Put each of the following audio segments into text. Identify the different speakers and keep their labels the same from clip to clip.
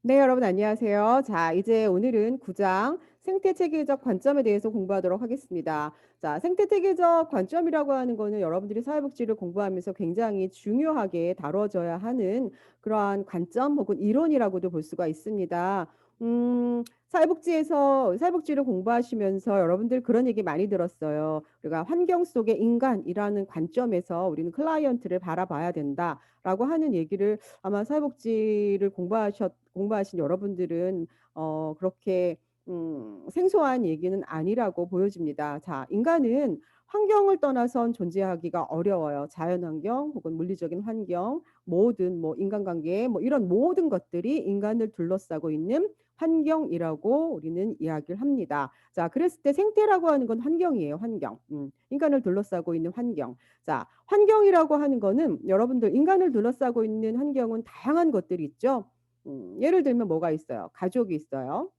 Speaker 1: 네, 여러분 안녕하세요. 자, 이제 오늘은 9장 생태체계적 관점에 대해서 공부하도록 하겠습니다. 자, 생태체계적 관점이라고 하는 거는 여러분들이 사회복지를 공부하면서 굉장히 중요하게 다뤄져야 하는 그러한 관점 혹은 이론이라고도 볼 수가 있습니다. 사회복지를 공부하시면서 여러분들 그런 얘기 많이 들었어요. 우리가 환경 속의 인간이라는 관점에서 우리는 클라이언트를 바라봐야 된다라고 하는 얘기를 아마 사회복지를 공부하신 여러분들은 그렇게 생소한 얘기는 아니라고 보여집니다. 자, 인간은 환경을 떠나선 존재하기가 어려워요. 자연환경 혹은 물리적인 환경, 모든 뭐 인간관계 뭐 이런 모든 것들이 인간을 둘러싸고 있는 환경이라고 우리는 이야기를 합니다. 자, 그랬을 때 생태라고 하는 건 환경이에요. 환경. 인간을 둘러싸고 있는 환경. 자, 환경이라고 하는 거는 여러분들 인간을 둘러싸고 있는 환경은 다양한 것들이 있죠. 예를 들면 뭐가 있어요? 가족이 있어요.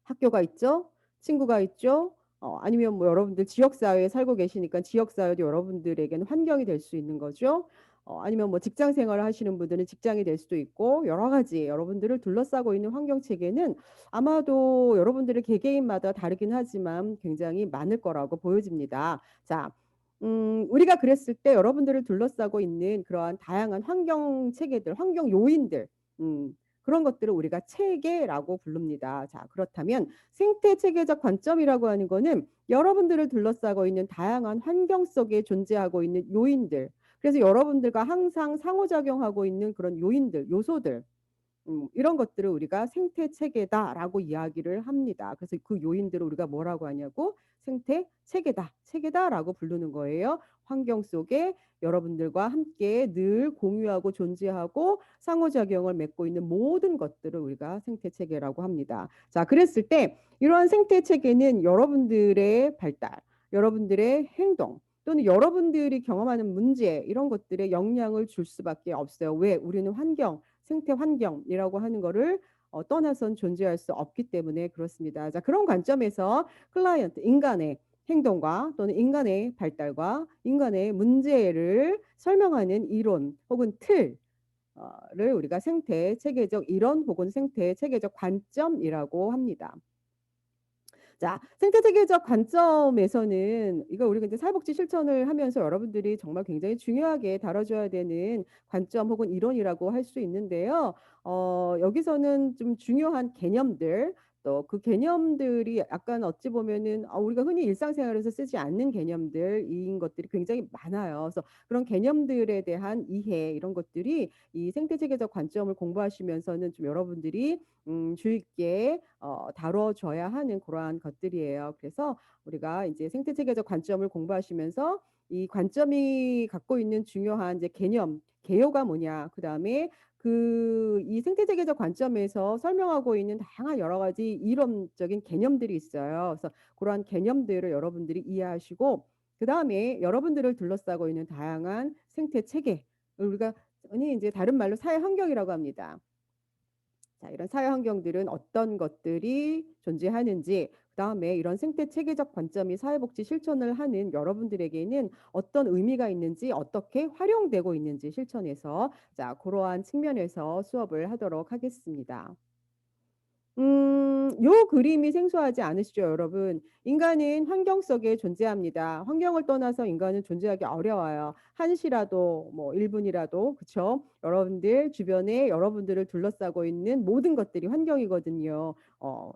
Speaker 1: 학교가 있죠. 친구가 있죠. 아니면 뭐 여러분들 지역사회에 살고 계시니까 지역사회도 여러분들에게는 환경이 될 수 있는 거죠. 아니면 뭐 직장 생활을 하시는 분들은 직장이 될 수도 있고 여러 가지 여러분들을 둘러싸고 있는 환경 체계는 아마도 여러분들의 개개인마다 다르긴 하지만 굉장히 많을 거라고 보여집니다. 자, 우리가 그랬을 때 여러분들을 둘러싸고 있는 그러한 다양한 환경 체계들, 환경 요인들, 그런 것들을 우리가 체계라고 부릅니다. 자, 그렇다면 생태 체계적 관점이라고 하는 거는 여러분들을 둘러싸고 있는 다양한 환경 속에 존재하고 있는 요인들, 그래서 여러분들과 항상 상호작용하고 있는 그런 요인들, 요소들, 이런 것들을 우리가 생태 체계다라고 이야기를 합니다. 그래서 그 요인들을 우리가 뭐라고 하냐고 생태 체계다, 체계다라고 부르는 거예요. 환경 속에 여러분들과 함께 늘 공유하고 존재하고 상호작용을 맺고 있는 모든 것들을 우리가 생태 체계라고 합니다. 자, 그랬을 때 이러한 생태 체계는 여러분들의 발달, 여러분들의 행동, 또는 여러분들이 경험하는 문제 이런 것들에 영향을 줄 수밖에 없어요. 왜? 우리는 생태 환경이라고 하는 거를 떠나선 존재할 수 없기 때문에 그렇습니다. 자, 그런 관점에서 클라이언트, 인간의 행동과 또는 인간의 발달과 인간의 문제를 설명하는 이론 혹은 틀을 우리가 생태 체계적 이론 혹은 생태 체계적 관점이라고 합니다. 자, 생태체계적 관점에서는 이거 우리가 이제 사회복지 실천을 하면서 여러분들이 정말 굉장히 중요하게 다뤄줘야 되는 관점 혹은 이론이라고 할 수 있는데요. 여기서는 좀 중요한 개념들, 또 그 개념들이 약간 어찌 보면은 우리가 흔히 일상생활에서 쓰지 않는 개념들인 것들이 굉장히 많아요. 그래서 그런 개념들에 대한 이해 이런 것들이 이 생태체계적 관점을 공부하시면서는 좀 여러분들이 주의 있게 다뤄줘야 하는 그러한 것들이에요. 그래서 우리가 이제 생태체계적 관점을 공부하시면서 이 관점이 갖고 있는 중요한 이제 개념, 개요가 뭐냐, 그 다음에 이 생태체계적 관점에서 설명하고 있는 다양한 여러 가지 이론적인 개념들이 있어요. 그래서 그러한 개념들을 여러분들이 이해하시고, 그 다음에 여러분들을 둘러싸고 있는 다양한 생태 체계, 우리가 흔히 이제 다른 말로 사회 환경이라고 합니다. 자, 이런 사회 환경들은 어떤 것들이 존재하는지, 그다음에 이런 생태 체계적 관점이 사회복지 실천을 하는 여러분들에게는 어떤 의미가 있는지, 어떻게 활용되고 있는지 실천에서 자, 그러한 측면에서 수업을 하도록 하겠습니다. 요 그림이 생소하지 않으시죠, 여러분? 인간은 환경 속에 존재합니다. 환경을 떠나서 인간은 존재하기 어려워요. 한시라도, 뭐, 1분이라도, 그쵸? 여러분들 주변에 여러분들을 둘러싸고 있는 모든 것들이 환경이거든요.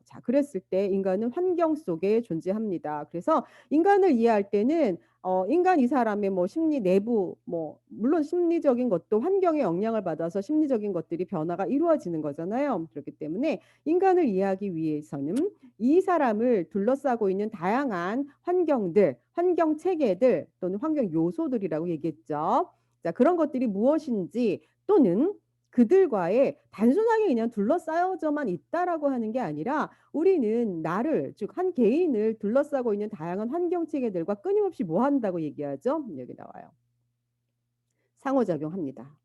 Speaker 1: 자, 그랬을 때 인간은 환경 속에 존재합니다. 그래서 인간을 이해할 때는 인간 이 사람의 뭐 심리 내부, 뭐, 물론 심리적인 것도 환경의 영향을 받아서 심리적인 것들이 변화가 이루어지는 거잖아요. 그렇기 때문에 인간을 이해하기 위해서는 이 사람을 둘러싸고 있는 다양한 환경들, 환경 체계들 또는 환경 요소들이라고 얘기했죠. 자, 그런 것들이 무엇인지 또는 그들과의 단순하게 그냥 둘러싸여져만 있다라고 하는 게 아니라 우리는 나를, 즉 한 개인을 둘러싸고 있는 다양한 환경 체계들과 끊임없이 뭐 한다고 얘기하죠? 여기 나와요. 상호작용합니다.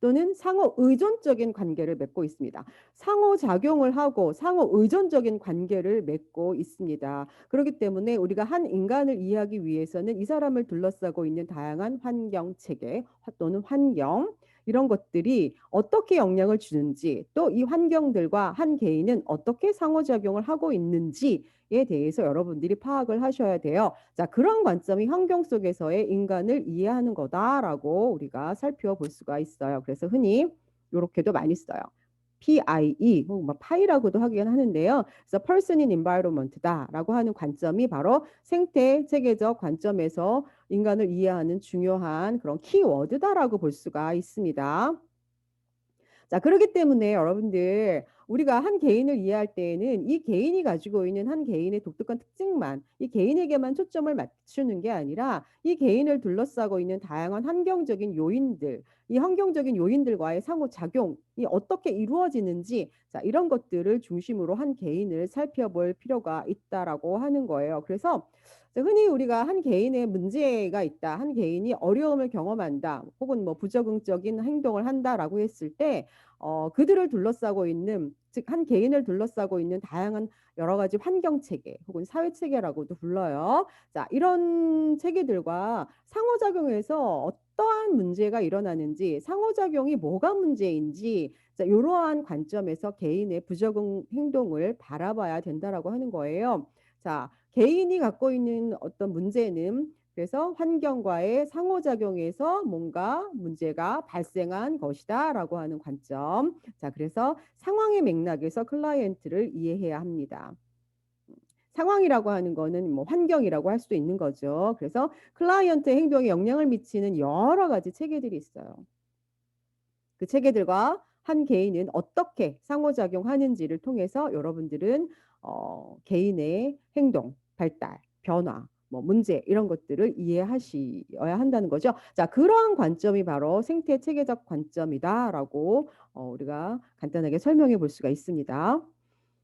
Speaker 1: 또는 상호 의존적인 관계를 맺고 있습니다. 상호작용을 하고 상호 의존적인 관계를 맺고 있습니다. 그렇기 때문에 우리가 한 인간을 이해하기 위해서는 이 사람을 둘러싸고 있는 다양한 환경 체계 또는 환경 이런 것들이 어떻게 영향을 주는지 또 이 환경들과 한 개인은 어떻게 상호작용을 하고 있는지에 대해서 여러분들이 파악을 하셔야 돼요. 자, 그런 관점이 환경 속에서의 인간을 이해하는 거다라고 우리가 살펴볼 수가 있어요. 그래서 흔히 이렇게도 많이 써요. PIE 혹은 뭐 파이라고도 하긴 하는데요. 그래서 person in environment다라고 하는 관점이 바로 생태 체계적 관점에서 인간을 이해하는 중요한 그런 키워드다라고 볼 수가 있습니다. 자, 그렇기 때문에 여러분들 우리가 한 개인을 이해할 때에는 이 개인이 가지고 있는 한 개인의 독특한 특징만 이 개인에게만 초점을 맞추는 게 아니라 이 개인을 둘러싸고 있는 다양한 환경적인 요인들, 이 환경적인 요인들과의 상호작용이 어떻게 이루어지는지 자, 이런 것들을 중심으로 한 개인을 살펴볼 필요가 있다라고 하는 거예요. 그래서 흔히 우리가 한 개인의 문제가 있다, 한 개인이 어려움을 경험한다, 혹은 뭐 부적응적인 행동을 한다라고 했을 때 그들을 둘러싸고 있는 즉 한 개인을 둘러싸고 있는 다양한 여러 가지 환경 체계 혹은 사회 체계라고도 불러요. 자, 이런 체계들과 상호작용해서 어떠한 문제가 일어나는지, 상호작용이 뭐가 문제인지 자, 이러한 관점에서 개인의 부적응 행동을 바라봐야 된다라고 하는 거예요. 자, 개인이 갖고 있는 어떤 문제는 그래서 환경과의 상호작용에서 뭔가 문제가 발생한 것이다라고 하는 관점. 자, 그래서 상황의 맥락에서 클라이언트를 이해해야 합니다. 상황이라고 하는 거는 뭐 환경이라고 할 수도 있는 거죠. 그래서 클라이언트의 행동에 영향을 미치는 여러 가지 체계들이 있어요. 그 체계들과 한 개인은 어떻게 상호작용하는지를 통해서 여러분들은 개인의 행동, 발달, 변화, 뭐 문제 이런 것들을 이해하셔야 한다는 거죠. 자, 그러한 관점이 바로 생태 체계적 관점이다라고 우리가 간단하게 설명해 볼 수가 있습니다.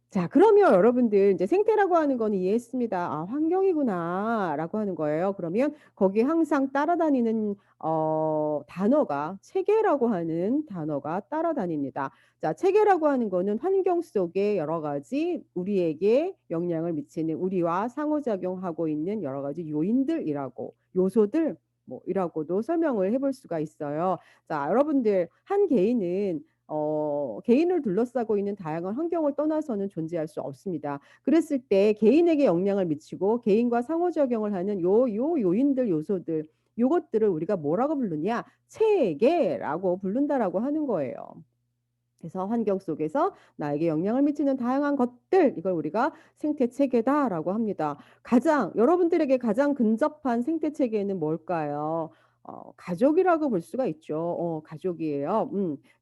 Speaker 1: 자, 그러면 여러분들 이제 생태라고 하는 건 이해했습니다. 아, 환경이구나라고 하는 거예요. 그러면 거기에 항상 따라다니는 단어가 체계라고 하는 단어가 따라다닙니다. 자, 체계라고 하는 거는 환경 속에 여러 가지 우리에게 영향을 미치는 우리와 상호작용하고 있는 여러 가지 요인들이라고 요소들 뭐 이라고도 설명을 해볼 수가 있어요. 자, 여러분들 한 개인은 개인을 둘러싸고 있는 다양한 환경을 떠나서는 존재할 수 없습니다. 그랬을 때 개인에게 영향을 미치고 개인과 상호작용을 하는 요인들, 요소들, 요것들을 우리가 뭐라고 부르냐? 체계라고 부른다라고 하는 거예요. 그래서 환경 속에서 나에게 영향을 미치는 다양한 것들, 이걸 우리가 생태 체계다라고 합니다. 여러분들에게 가장 근접한 생태 체계는 뭘까요? 가족이라고 볼 수가 있죠. 가족이에요.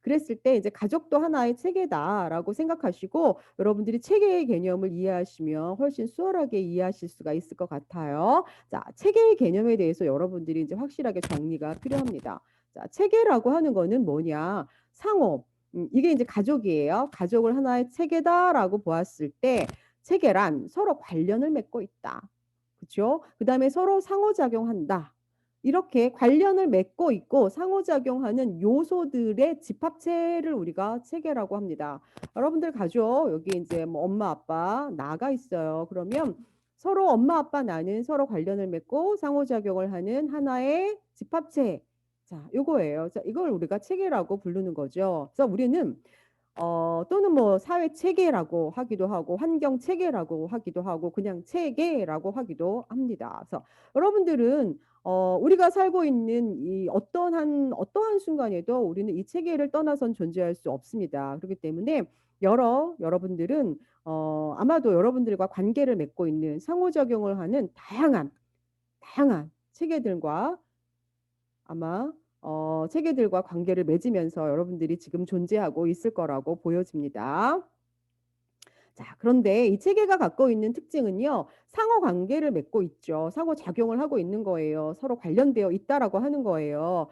Speaker 1: 그랬을 때 이제 가족도 하나의 체계다라고 생각하시고 여러분들이 체계의 개념을 이해하시면 훨씬 수월하게 이해하실 수가 있을 것 같아요. 자, 체계의 개념에 대해서 여러분들이 이제 확실하게 정리가 필요합니다. 자, 체계라고 하는 거는 뭐냐? 상호, 이게 이제 가족이에요. 가족을 하나의 체계다라고 보았을 때 체계란 서로 관련을 맺고 있다. 그렇죠? 그다음에 서로 상호작용한다. 이렇게 관련을 맺고 있고 상호작용하는 요소들의 집합체를 우리가 체계라고 합니다. 여러분들 가족 여기 이제 뭐 엄마 아빠 나가 있어요. 그러면 서로 엄마 아빠 나는 서로 관련을 맺고 상호작용을 하는 하나의 집합체. 자, 요거예요. 자, 이걸 우리가 체계라고 부르는 거죠. 그래서 우리는 또는 뭐 사회 체계라고 하기도 하고 환경 체계라고 하기도 하고 그냥 체계라고 하기도 합니다. 그래서 여러분들은 우리가 살고 있는 이 어떠한 순간에도 우리는 이 체계를 떠나선 존재할 수 없습니다. 그렇기 때문에 여러분들은 아마도 여러분들과 관계를 맺고 있는 상호작용을 하는 다양한 체계들과 아마 체계들과 관계를 맺으면서 여러분들이 지금 존재하고 있을 거라고 보여집니다. 자, 그런데 이 체계가 갖고 있는 특징은요, 상호 관계를 맺고 있죠. 상호 작용을 하고 있는 거예요. 서로 관련되어 있다라고 하는 거예요.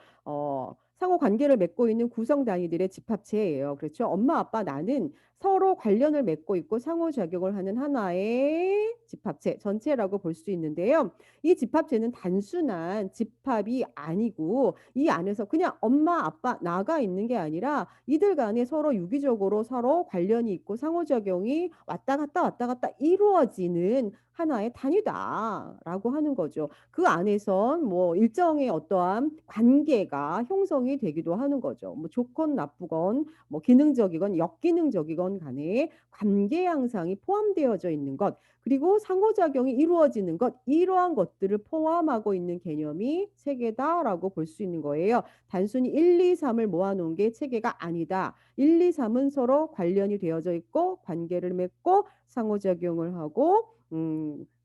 Speaker 1: 상호 관계를 맺고 있는 구성 단위들의 집합체예요. 그렇죠? 엄마, 아빠, 나는 서로 관련을 맺고 있고 상호작용을 하는 하나의 집합체, 전체라고 볼 수 있는데요. 이 집합체는 단순한 집합이 아니고 이 안에서 그냥 엄마, 아빠, 나가 있는 게 아니라 이들 간에 서로 유기적으로 서로 관련이 있고 상호작용이 왔다 갔다 이루어지는 하나의 단위다라고 하는 거죠. 그 안에선 뭐 일정의 어떠한 관계가 형성이 되기도 하는 거죠. 뭐 좋건 나쁘건 뭐 기능적이건 역기능적이건 간에 관계 양상이 포함되어져 있는 것, 그리고 상호작용이 이루어지는 것, 이러한 것들을 포함하고 있는 개념이 체계다라고 볼 수 있는 거예요. 단순히 1, 2, 3을 모아놓은 게 체계가 아니다. 1, 2, 3은 서로 관련이 되어져 있고 관계를 맺고 상호작용을 하고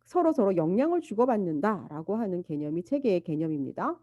Speaker 1: 서로 영향을 주고받는다라고 하는 개념이 체계의 개념입니다.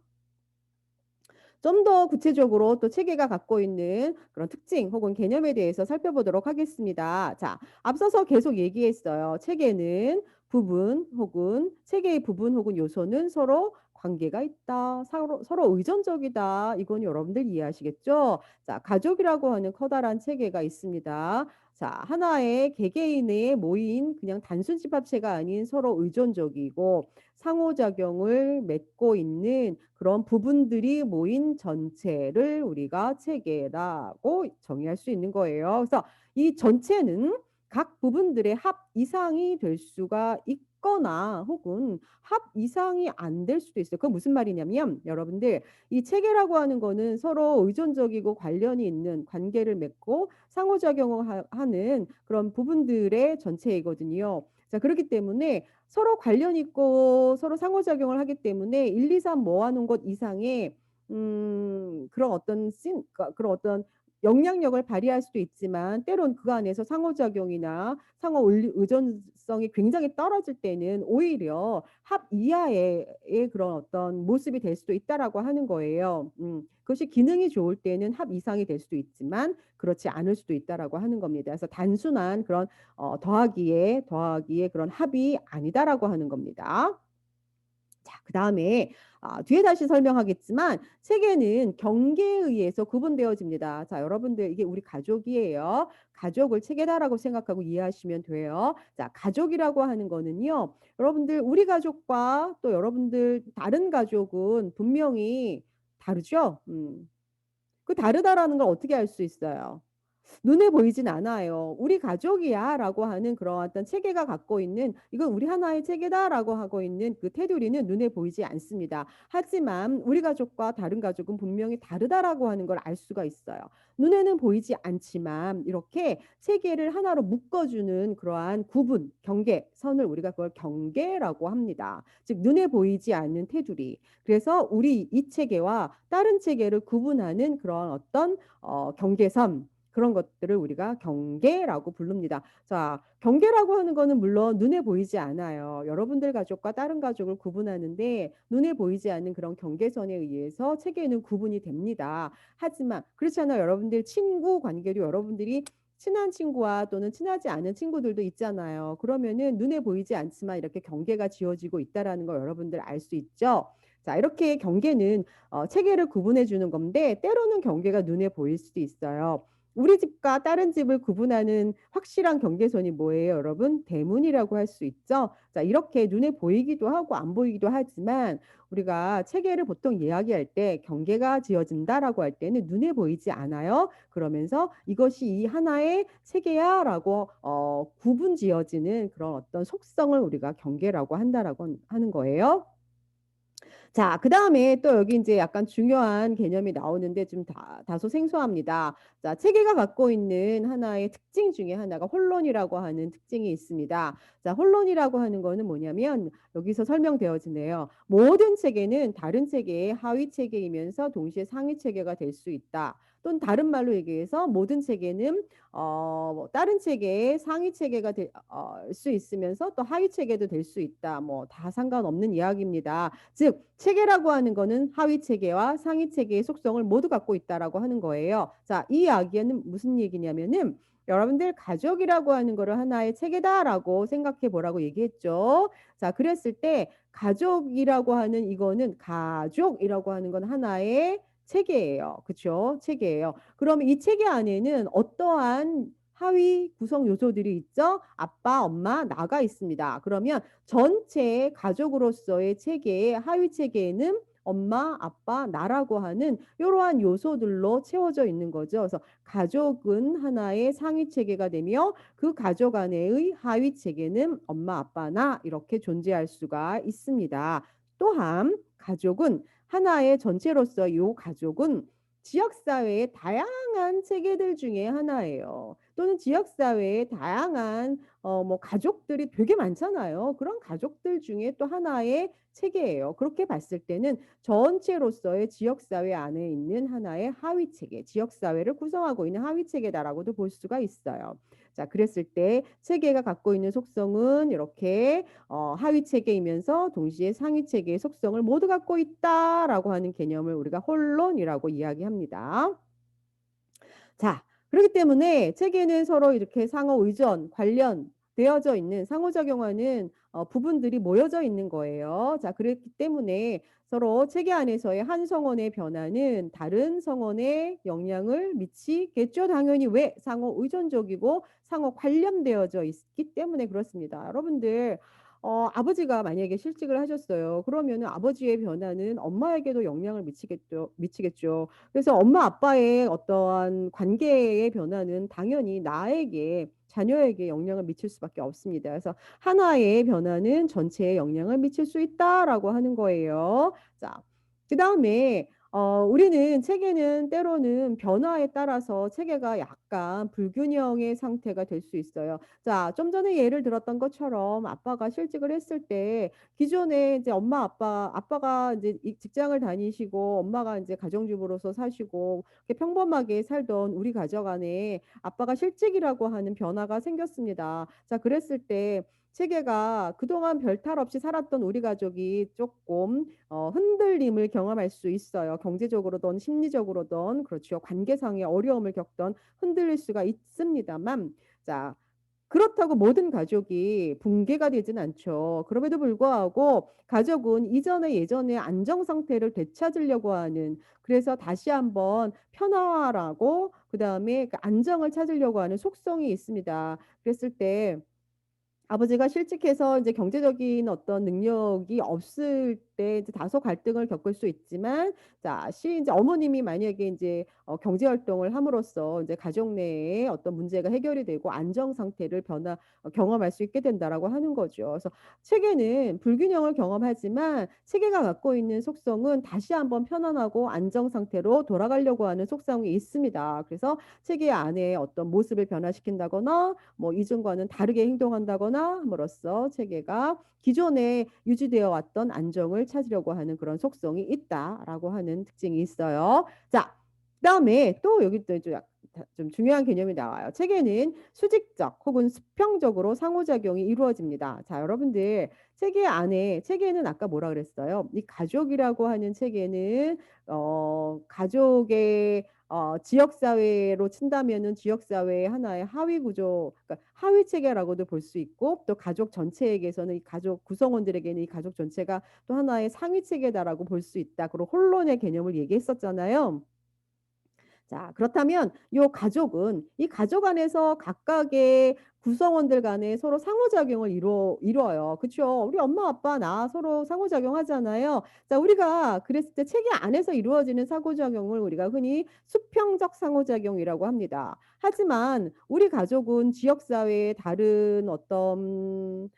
Speaker 1: 좀 더 구체적으로 또 체계가 갖고 있는 그런 특징 혹은 개념에 대해서 살펴보도록 하겠습니다. 자, 앞서서 계속 얘기했어요. 체계는 부분 혹은 체계의 부분 혹은 요소는 서로 관계가 있다. 서로 의존적이다. 이건 여러분들 이해하시겠죠? 자, 가족이라고 하는 커다란 체계가 있습니다. 자, 하나의 개개인의 모인 그냥 단순 집합체가 아닌 서로 의존적이고 상호작용을 맺고 있는 그런 부분들이 모인 전체를 우리가 체계라고 정의할 수 있는 거예요. 그래서 이 전체는 각 부분들의 합 이상이 될 수가 있거나 혹은 합 이상이 안 될 수도 있어요. 그건 무슨 말이냐면 여러분들 이 체계라고 하는 거는 서로 의존적이고 관련이 있는 관계를 맺고 상호작용을 하는 그런 부분들의 전체이거든요. 자, 그렇기 때문에 서로 관련 있고 서로 상호작용을 하기 때문에 1, 2, 3 모아놓은 것 이상의 그런 어떤 영향력을 발휘할 수도 있지만 때론 그 안에서 상호작용이나 상호 의존성이 굉장히 떨어질 때는 오히려 합 이하의 그런 어떤 모습이 될 수도 있다라고 하는 거예요. 그것이 기능이 좋을 때는 합 이상이 될 수도 있지만 그렇지 않을 수도 있다라고 하는 겁니다. 그래서 단순한 그런 더하기의 그런 합이 아니다라고 하는 겁니다. 자, 그 다음에 뒤에 다시 설명하겠지만 체계는 경계에 의해서 구분되어집니다. 자, 여러분들 이게 우리 가족이에요. 가족을 체계다라고 생각하고 이해하시면 돼요. 자, 가족이라고 하는 거는요. 여러분들 우리 가족과 또 여러분들 다른 가족은 분명히 다르죠? 그 다르다라는 걸 어떻게 알 수 있어요? 눈에 보이진 않아요. 우리 가족이야라고 하는 그런 어떤 체계가 갖고 있는 이건 우리 하나의 체계다라고 하고 있는 그 테두리는 눈에 보이지 않습니다. 하지만 우리 가족과 다른 가족은 분명히 다르다라고 하는 걸 알 수가 있어요. 눈에는 보이지 않지만 이렇게 체계를 하나로 묶어주는 그러한 구분, 경계, 선을 우리가 그걸 경계라고 합니다. 즉 눈에 보이지 않는 테두리. 그래서 우리 이 체계와 다른 체계를 구분하는 그런 어떤 경계선 그런 것들을 우리가 경계라고 부릅니다. 자, 경계라고 하는 거는 물론 눈에 보이지 않아요. 여러분들 가족과 다른 가족을 구분하는데 눈에 보이지 않는 그런 경계선에 의해서 체계는 구분이 됩니다. 하지만 그렇지 않아요. 여러분들 친구 관계도 여러분들이 친한 친구와 또는 친하지 않은 친구들도 있잖아요. 그러면은 눈에 보이지 않지만 이렇게 경계가 지어지고 있다라는 걸 여러분들 알 수 있죠. 자, 이렇게 경계는 체계를 구분해 주는 건데 때로는 경계가 눈에 보일 수도 있어요. 우리 집과 다른 집을 구분하는 확실한 경계선이 뭐예요, 여러분? 대문이라고 할 수 있죠. 자, 이렇게 눈에 보이기도 하고 안 보이기도 하지만 우리가 체계를 보통 이야기할 때 경계가 지어진다라고 할 때는 눈에 보이지 않아요. 그러면서 이것이 이 하나의 체계야라고 구분 지어지는 그런 어떤 속성을 우리가 경계라고 한다라고 하는 거예요. 자, 그 다음에 또 여기 이제 약간 중요한 개념이 나오는데 좀 다소 생소합니다. 자, 체계가 갖고 있는 하나의 특징 중에 하나가 혼론이라고 하는 특징이 있습니다. 자, 혼론이라고 하는 거는 뭐냐면 여기서 설명되어지네요. 모든 체계는 다른 체계의 하위 체계이면서 동시에 상위 체계가 될 수 있다. 또는 다른 말로 얘기해서 모든 체계는 뭐 다른 체계의 상위 체계가 될 수 있으면서 또 하위 체계도 될 수 있다. 뭐 다 상관없는 이야기입니다. 즉 체계라고 하는 거는 하위 체계와 상위 체계의 속성을 모두 갖고 있다라고 하는 거예요. 자, 이 이야기는 무슨 얘기냐면은 여러분들 가족이라고 하는 거를 하나의 체계다라고 생각해 보라고 얘기했죠. 자, 그랬을 때 가족이라고 하는 이거는 가족이라고 하는 건 하나의 체계예요. 그렇죠? 체계예요. 그러면 이 체계 안에는 어떠한 하위 구성 요소들이 있죠. 아빠, 엄마, 나가 있습니다. 그러면 전체 가족으로서의 체계의 하위 체계에는 엄마, 아빠, 나라고 하는 이러한 요소들로 채워져 있는 거죠. 그래서 가족은 하나의 상위 체계가 되며 그 가족 안에의 하위 체계는 엄마, 아빠, 나 이렇게 존재할 수가 있습니다. 또한 가족은 하나의 전체로서 이 가족은 지역사회의 다양한 체계들 중에 하나예요. 또는 지역사회의 다양한 뭐 가족들이 되게 많잖아요. 그런 가족들 중에 또 하나의 체계예요. 그렇게 봤을 때는 전체로서의 지역사회 안에 있는 하나의 하위체계, 지역사회를 구성하고 있는 하위체계다라고도 볼 수가 있어요. 자, 그랬을 때 체계가 갖고 있는 속성은 이렇게 하위체계이면서 동시에 상위체계의 속성을 모두 갖고 있다라고 하는 개념을 우리가 혼론이라고 이야기합니다. 자, 그렇기 때문에 체계는 서로 이렇게 상호 의존, 관련되어져 있는 상호작용하는 부분들이 모여져 있는 거예요. 자, 그렇기 때문에 서로 체계 안에서의 한 성원의 변화는 다른 성원에 영향을 미치겠죠. 당연히 왜? 상호 의존적이고 상호 관련되어져 있기 때문에 그렇습니다. 여러분들 아버지가 만약에 실직을 하셨어요. 그러면은 아버지의 변화는 엄마에게도 영향을 미치겠죠. 그래서 엄마 아빠의 어떠한 관계의 변화는 당연히 나에게 자녀에게 영향을 미칠 수밖에 없습니다. 그래서 하나의 변화는 전체에 영향을 미칠 수 있다라고 하는 거예요. 자, 그다음에 우리는 체계는 때로는 변화에 따라서 체계가 약간 불균형의 상태가 될 수 있어요. 자, 좀 전에 예를 들었던 것처럼 아빠가 실직을 했을 때 기존에 이제 엄마 아빠가 이제 직장을 다니시고 엄마가 이제 가정주부로서 사시고 이렇게 평범하게 살던 우리 가족 안에 아빠가 실직이라고 하는 변화가 생겼습니다. 자, 그랬을 때 체계가 그동안 별탈 없이 살았던 우리 가족이 조금 흔들림을 경험할 수 있어요. 경제적으로든 심리적으로든 그렇죠. 관계상의 어려움을 겪던 흔들릴 수가 있습니다만 자, 그렇다고 모든 가족이 붕괴가 되진 않죠. 그럼에도 불구하고 가족은 이전의 예전의 안정 상태를 되찾으려고 하는 그래서 다시 한번 편화라고 그다음에 그 안정을 찾으려고 하는 속성이 있습니다. 그랬을 때 아버지가 실직해서 이제 경제적인 어떤 능력이 없을 때 이제 다소 갈등을 겪을 수 있지만 자, 이제 어머님이 만약에 이제 경제 활동을 함으로써 이제 가족 내에 어떤 문제가 해결이 되고 안정 상태를 경험할 수 있게 된다라고 하는 거죠. 그래서 체계는 불균형을 경험하지만 체계가 갖고 있는 속성은 다시 한번 편안하고 안정 상태로 돌아가려고 하는 속성이 있습니다. 그래서 체계 안에 어떤 모습을 변화시킨다거나 뭐 이전과는 다르게 행동한다거나 함으로써 체계가 기존에 유지되어 왔던 안정을 찾으려고 하는 그런 속성이 있다라고 하는 특징이 있어요. 자, 그다음에 또 여기 좀 중요한 개념이 나와요. 체계는 수직적 혹은 수평적으로 상호작용이 이루어집니다. 자, 여러분들 체계는 아까 뭐라 그랬어요? 이 가족이라고 하는 체계는 가족의 지역사회로 친다면은 지역사회의 하나의 하위 구조, 그러니까 하위 체계라고도 볼 수 있고 또 가족 전체에게서는 이 가족 구성원들에게는 이 가족 전체가 또 하나의 상위 체계다라고 볼 수 있다. 그리고 혼론의 개념을 얘기했었잖아요. 자, 그렇다면 이 가족 안에서 각각의 구성원들 간에 서로 상호작용을 이루어요. 그렇죠? 우리 엄마, 아빠, 나 서로 상호작용하잖아요. 자, 우리가 그랬을 때 체계 안에서 이루어지는 상호작용을 우리가 흔히 수평적 상호작용이라고 합니다. 하지만 우리 가족은 지역사회의 다른 어떤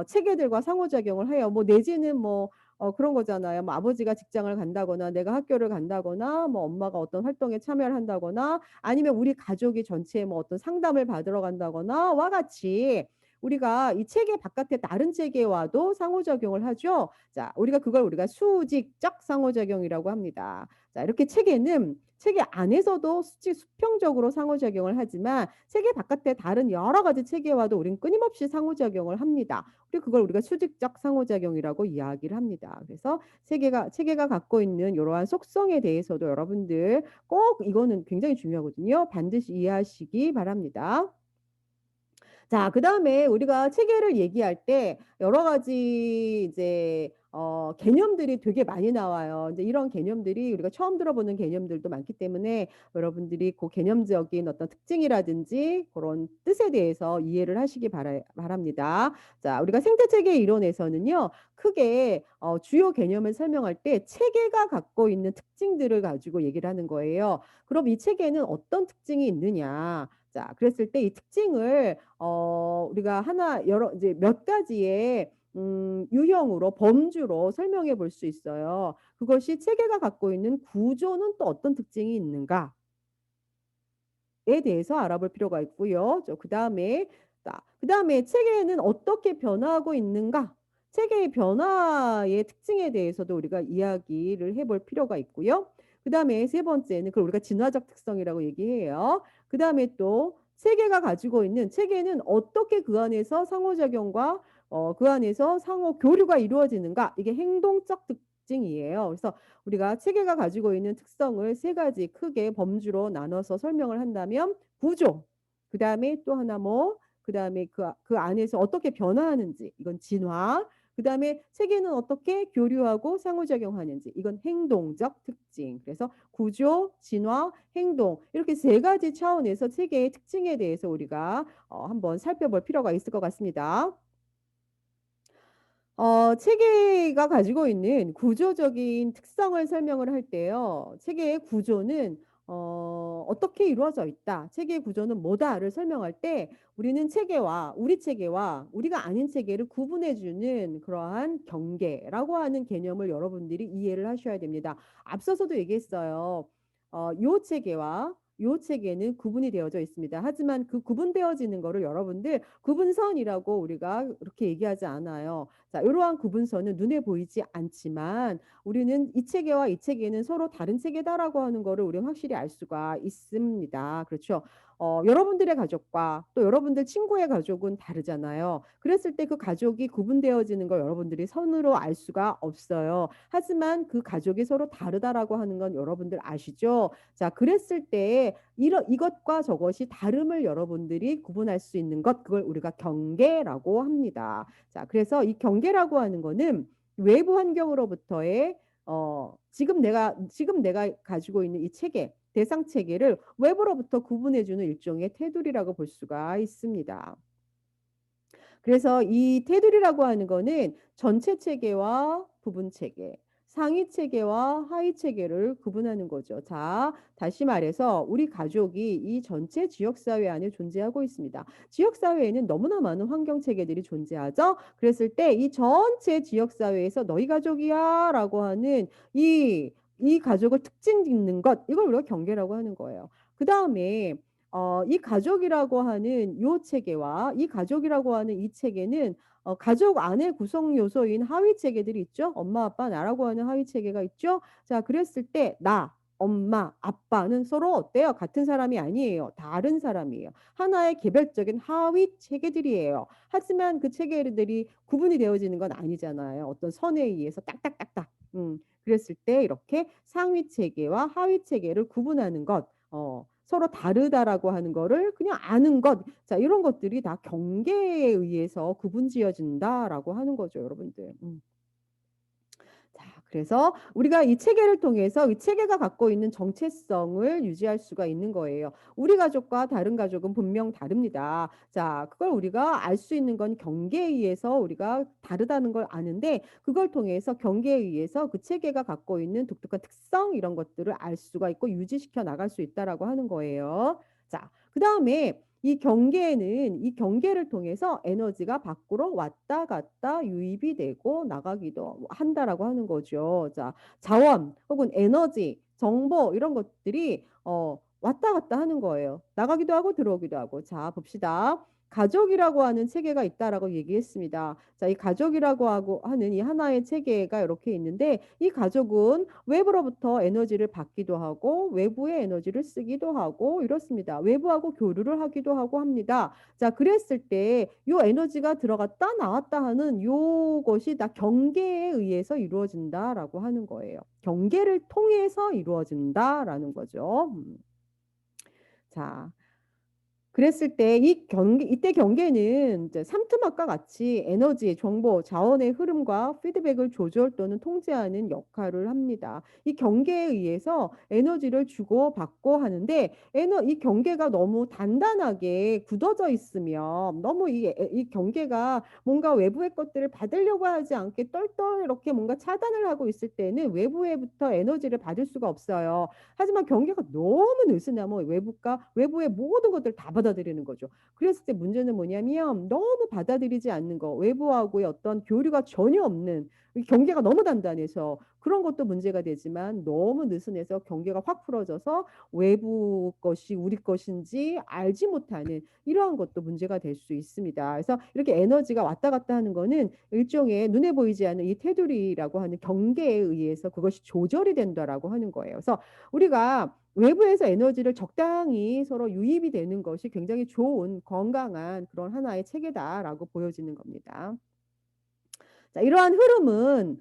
Speaker 1: 체계들과 상호작용을 해요. 뭐 내지는 뭐 그런 거잖아요. 뭐 아버지가 직장을 간다거나 내가 학교를 간다거나 뭐 엄마가 어떤 활동에 참여를 한다거나 아니면 우리 가족이 전체에 뭐 어떤 상담을 받으러 간다거나 와 같이 우리가 이 체계 바깥의 다른 체계와도 상호작용을 하죠. 자, 우리가 수직적 상호작용이라고 합니다. 자, 이렇게 체계 안에서도 수평적으로 상호작용을 하지만 체계 바깥의 다른 여러 가지 체계와도 우리는 끊임없이 상호작용을 합니다. 그걸 우리가 수직적 상호작용이라고 이야기를 합니다. 그래서 체계가 갖고 있는 이러한 속성에 대해서도 여러분들 꼭 이거는 굉장히 중요하거든요. 반드시 이해하시기 바랍니다. 자, 그다음에 우리가 체계를 얘기할 때 여러 가지 이제 개념들이 되게 많이 나와요. 이제 이런 개념들이 우리가 처음 들어보는 개념들도 많기 때문에 여러분들이 그 개념적인 어떤 특징이라든지 그런 뜻에 대해서 이해를 하시기 바랍니다. 자, 우리가 생태체계 이론에서는요, 크게 주요 개념을 설명할 때 체계가 갖고 있는 특징들을 가지고 얘기를 하는 거예요. 그럼 이 체계는 어떤 특징이 있느냐? 자, 그랬을 때 이 특징을 우리가 하나 여러 이제 몇 가지의 유형으로 범주로 설명해 볼 수 있어요. 그것이 체계가 갖고 있는 구조는 또 어떤 특징이 있는가에 대해서 알아볼 필요가 있고요. 그다음에 체계는 어떻게 변화하고 있는가? 체계의 변화의 특징에 대해서도 우리가 이야기를 해볼 필요가 있고요. 그다음에 세 번째는 그걸 우리가 진화적 특성이라고 얘기해요. 그다음에 또 체계가 가지고 있는 체계는 어떻게 그 안에서 상호작용과 그 안에서 상호 교류가 이루어지는가? 이게 행동적 특징이에요. 그래서 우리가 체계가 가지고 있는 특성을 세 가지 크게 범주로 나눠서 설명을 한다면 구조, 그다음에 또 하나 그다음에 그 안에서 어떻게 변화하는지 이건 진화, 그다음에 체계는 어떻게 교류하고 상호작용하는지 이건 행동적 특징. 그래서 구조, 진화, 행동 이렇게 세 가지 차원에서 체계의 특징에 대해서 우리가 한번 살펴볼 필요가 있을 것 같습니다. 체계가 가지고 있는 구조적인 특성을 설명을 할 때요. 체계의 구조는 어떻게 이루어져 있다. 체계의 구조는 뭐다를 설명할 때 우리는 체계와 우리 체계와 우리가 아닌 체계를 구분해 주는 그러한 경계라고 하는 개념을 여러분들이 이해를 하셔야 됩니다. 앞서서도 얘기했어요. 요 체계와 요 체계는 구분이 되어져 있습니다. 하지만 그 구분되어지는 거를 여러분들 구분선이라고 우리가 그렇게 얘기하지 않아요. 자, 이러한 구분선은 눈에 보이지 않지만 우리는 이 체계와 이 체계는 서로 다른 체계다라고 하는 거를 우리는 확실히 알 수가 있습니다. 그렇죠? 여러분들의 가족과 또 여러분들 친구의 가족은 다르잖아요. 그랬을 때 그 가족이 구분되어지는 걸 여러분들이 선으로 알 수가 없어요. 하지만 그 가족이 서로 다르다라고 하는 건 여러분들 아시죠? 자, 그랬을 때 이것과 저것이 다름을 여러분들이 구분할 수 있는 것, 그걸 우리가 경계라고 합니다. 자, 그래서 이 경계라고 하는 거는 외부 환경으로부터의 지금 내가 가지고 있는 이 체계, 대상 체계를 외부로부터 구분해주는 일종의 테두리라고 볼 수가 있습니다. 그래서 이 테두리라고 하는 거는 전체 체계와 부분 체계, 상위 체계와 하위 체계를 구분하는 거죠. 자, 다시 말해서 우리 가족이 이 전체 지역사회 안에 존재하고 있습니다. 지역사회에는 너무나 많은 환경 체계들이 존재하죠. 그랬을 때 이 전체 지역사회에서 너희 가족이야 라고 하는 이 가족을 특징 짓는 것, 이걸 우리가 경계라고 하는 거예요. 그 다음에 이 가족이라고 하는 요 체계와 이 가족이라고 하는 이 체계는 가족 안에 구성 요소인 하위 체계들이 있죠. 엄마, 아빠, 나라고 하는 하위 체계가 있죠. 자, 그랬을 때 나, 엄마, 아빠는 서로 어때요? 같은 사람이 아니에요. 다른 사람이에요. 하나의 개별적인 하위 체계들이에요. 하지만 그 체계들이 구분이 되어지는 건 아니잖아요. 어떤 선에 의해서 딱딱딱딱. 그랬을 때 이렇게 상위 체계와 하위 체계를 구분하는 것. 서로 다르다라고 하는 거를 그냥 아는 것. 자, 이런 것들이 다 경계에 의해서 구분지어진다라고 하는 거죠, 여러분들. 자, 그래서 우리가 이 체계를 통해서 이 체계가 갖고 있는 정체성을 유지할 수가 있는 거예요. 우리 가족과 다른 가족은 분명 다릅니다. 자, 그걸 우리가 알 수 있는 건 경계에 의해서 우리가 다르다는 걸 아는데 그걸 통해서 경계에 의해서 그 체계가 갖고 있는 독특한 특성 이런 것들을 알 수가 있고 유지시켜 나갈 수 있다라고 하는 거예요. 자, 그다음에 이 경계를 통해서 에너지가 밖으로 왔다 갔다 유입이 되고 나가기도 한다라고 하는 거죠. 자, 자원 혹은 에너지, 정보 이런 것들이 왔다 갔다 하는 거예요. 나가기도 하고 들어오기도 하고. 자, 봅시다. 가족이라고 하는 체계가 있다라고 얘기했습니다. 자, 이 가족이라고 하고 하는 이 하나의 체계가 이렇게 있는데 이 가족은 외부로부터 에너지를 받기도 하고 외부의 에너지를 쓰기도 하고 이렇습니다. 외부하고 교류를 하기도 하고 합니다. 자, 그랬을 때 이 에너지가 들어갔다 나왔다 하는 요것이 다 경계에 의해서 이루어진다라고 하는 거예요. 경계를 통해서 이루어진다라는 거죠. 자, 그랬을 때 이때 경계는 이제 삼투막과 같이 에너지, 정보, 자원의 흐름과 피드백을 조절 또는 통제하는 역할을 합니다. 이 경계에 의해서 에너지를 주고받고 하는데 이 경계가 너무 단단하게 굳어져 있으면 너무 이 경계가 뭔가 외부의 것들을 받으려고 하지 않게 똘똘 이렇게 뭔가 차단을 하고 있을 때는 외부에부터 에너지를 받을 수가 없어요. 하지만 경계가 너무 느슨하면 외부의 모든 것들을 다 받아들이는 거죠. 그랬을 때 문제는 뭐냐면 너무 받아들이지 않는 거, 외부하고의 어떤 교류가 전혀 없는 경계가 너무 단단해서 그런 것도 문제가 되지만 너무 느슨해서 경계가 확 풀어져서 외부 것이 우리 것인지 알지 못하는 이러한 것도 문제가 될 수 있습니다. 그래서 이렇게 에너지가 왔다 갔다 하는 거는 일종의 눈에 보이지 않는 이 테두리라고 하는 경계에 의해서 그것이 조절이 된다라고 하는 거예요. 그래서 우리가 외부에서 에너지를 적당히 서로 유입이 되는 것이 굉장히 좋은 건강한 그런 하나의 체계다라고 보여지는 겁니다. 자, 이러한 흐름은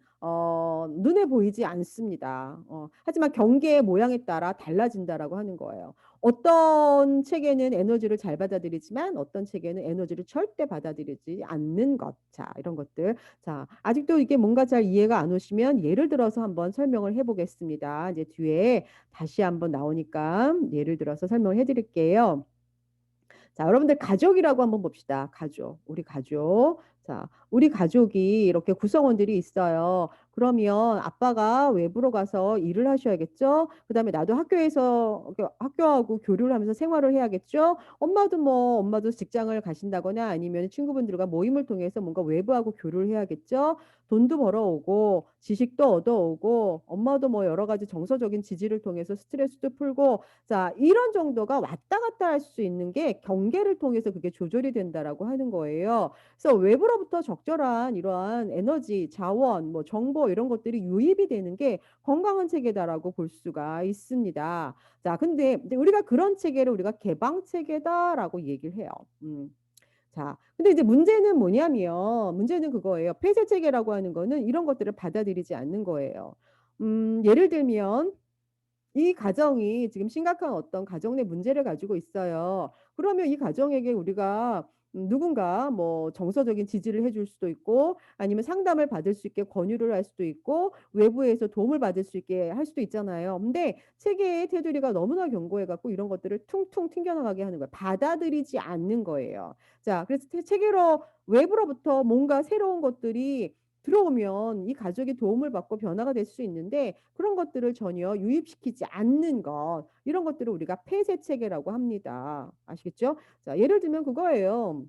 Speaker 1: 눈에 보이지 않습니다. 하지만 경계의 모양에 따라 달라진다라고 하는 거예요. 어떤 체계는 에너지를 잘 받아들이지만 어떤 체계는 에너지를 절대 받아들이지 않는 것. 자, 이런 것들. 자, 아직도 이게 뭔가 잘 이해가 안 오시면 예를 들어서 한번 설명을 해보겠습니다. 이제 뒤에 다시 한번 나오니까 예를 들어서 설명을 해드릴게요. 자, 여러분들 가족이라고 한번 봅시다. 가족. 우리 가족. 자, 우리 가족이 이렇게 구성원들이 있어요. 그러면 아빠가 외부로 가서 일을 하셔야겠죠? 그다음에 나도 학교에서 학교하고 교류를 하면서 생활을 해야겠죠? 엄마도 직장을 가신다거나 아니면 친구분들과 모임을 통해서 뭔가 외부하고 교류를 해야겠죠? 돈도 벌어오고 지식도 얻어오고 엄마도 뭐 여러 가지 정서적인 지지를 통해서 스트레스도 풀고 자, 이런 정도가 왔다 갔다 할 수 있는 게 경계를 통해서 그게 조절이 된다라고 하는 거예요. 그래서 외부로부터 적절한 이러한 에너지, 자원, 뭐 정보 이런 것들이 유입이 되는 게 건강한 체계다라고 볼 수가 있습니다. 자, 근데 우리가 그런 체계를 우리가 개방 체계다라고 얘기를 해요. 자, 근데 이제 문제는 그거예요. 폐쇄 체계라고 하는 거는 이런 것들을 받아들이지 않는 거예요. 예를 들면 이 가정이 지금 심각한 어떤 가정 내 문제를 가지고 있어요. 그러면 이 가정에게 우리가 누군가 뭐 정서적인 지지를 해줄 수도 있고 아니면 상담을 받을 수 있게 권유를 할 수도 있고 외부에서 도움을 받을 수 있게 할 수도 있잖아요. 근데 체계의 테두리가 너무나 견고해갖고 이런 것들을 퉁퉁 튕겨나가게 하는 거예요. 받아들이지 않는 거예요. 자, 그래서 체계로 외부로부터 뭔가 새로운 것들이 들어오면 이 가족이 도움을 받고 변화가 될 수 있는데 그런 것들을 전혀 유입시키지 않는 것 이런 것들을 우리가 폐쇄 체계라고 합니다. 아시겠죠? 자, 예를 들면 그거예요.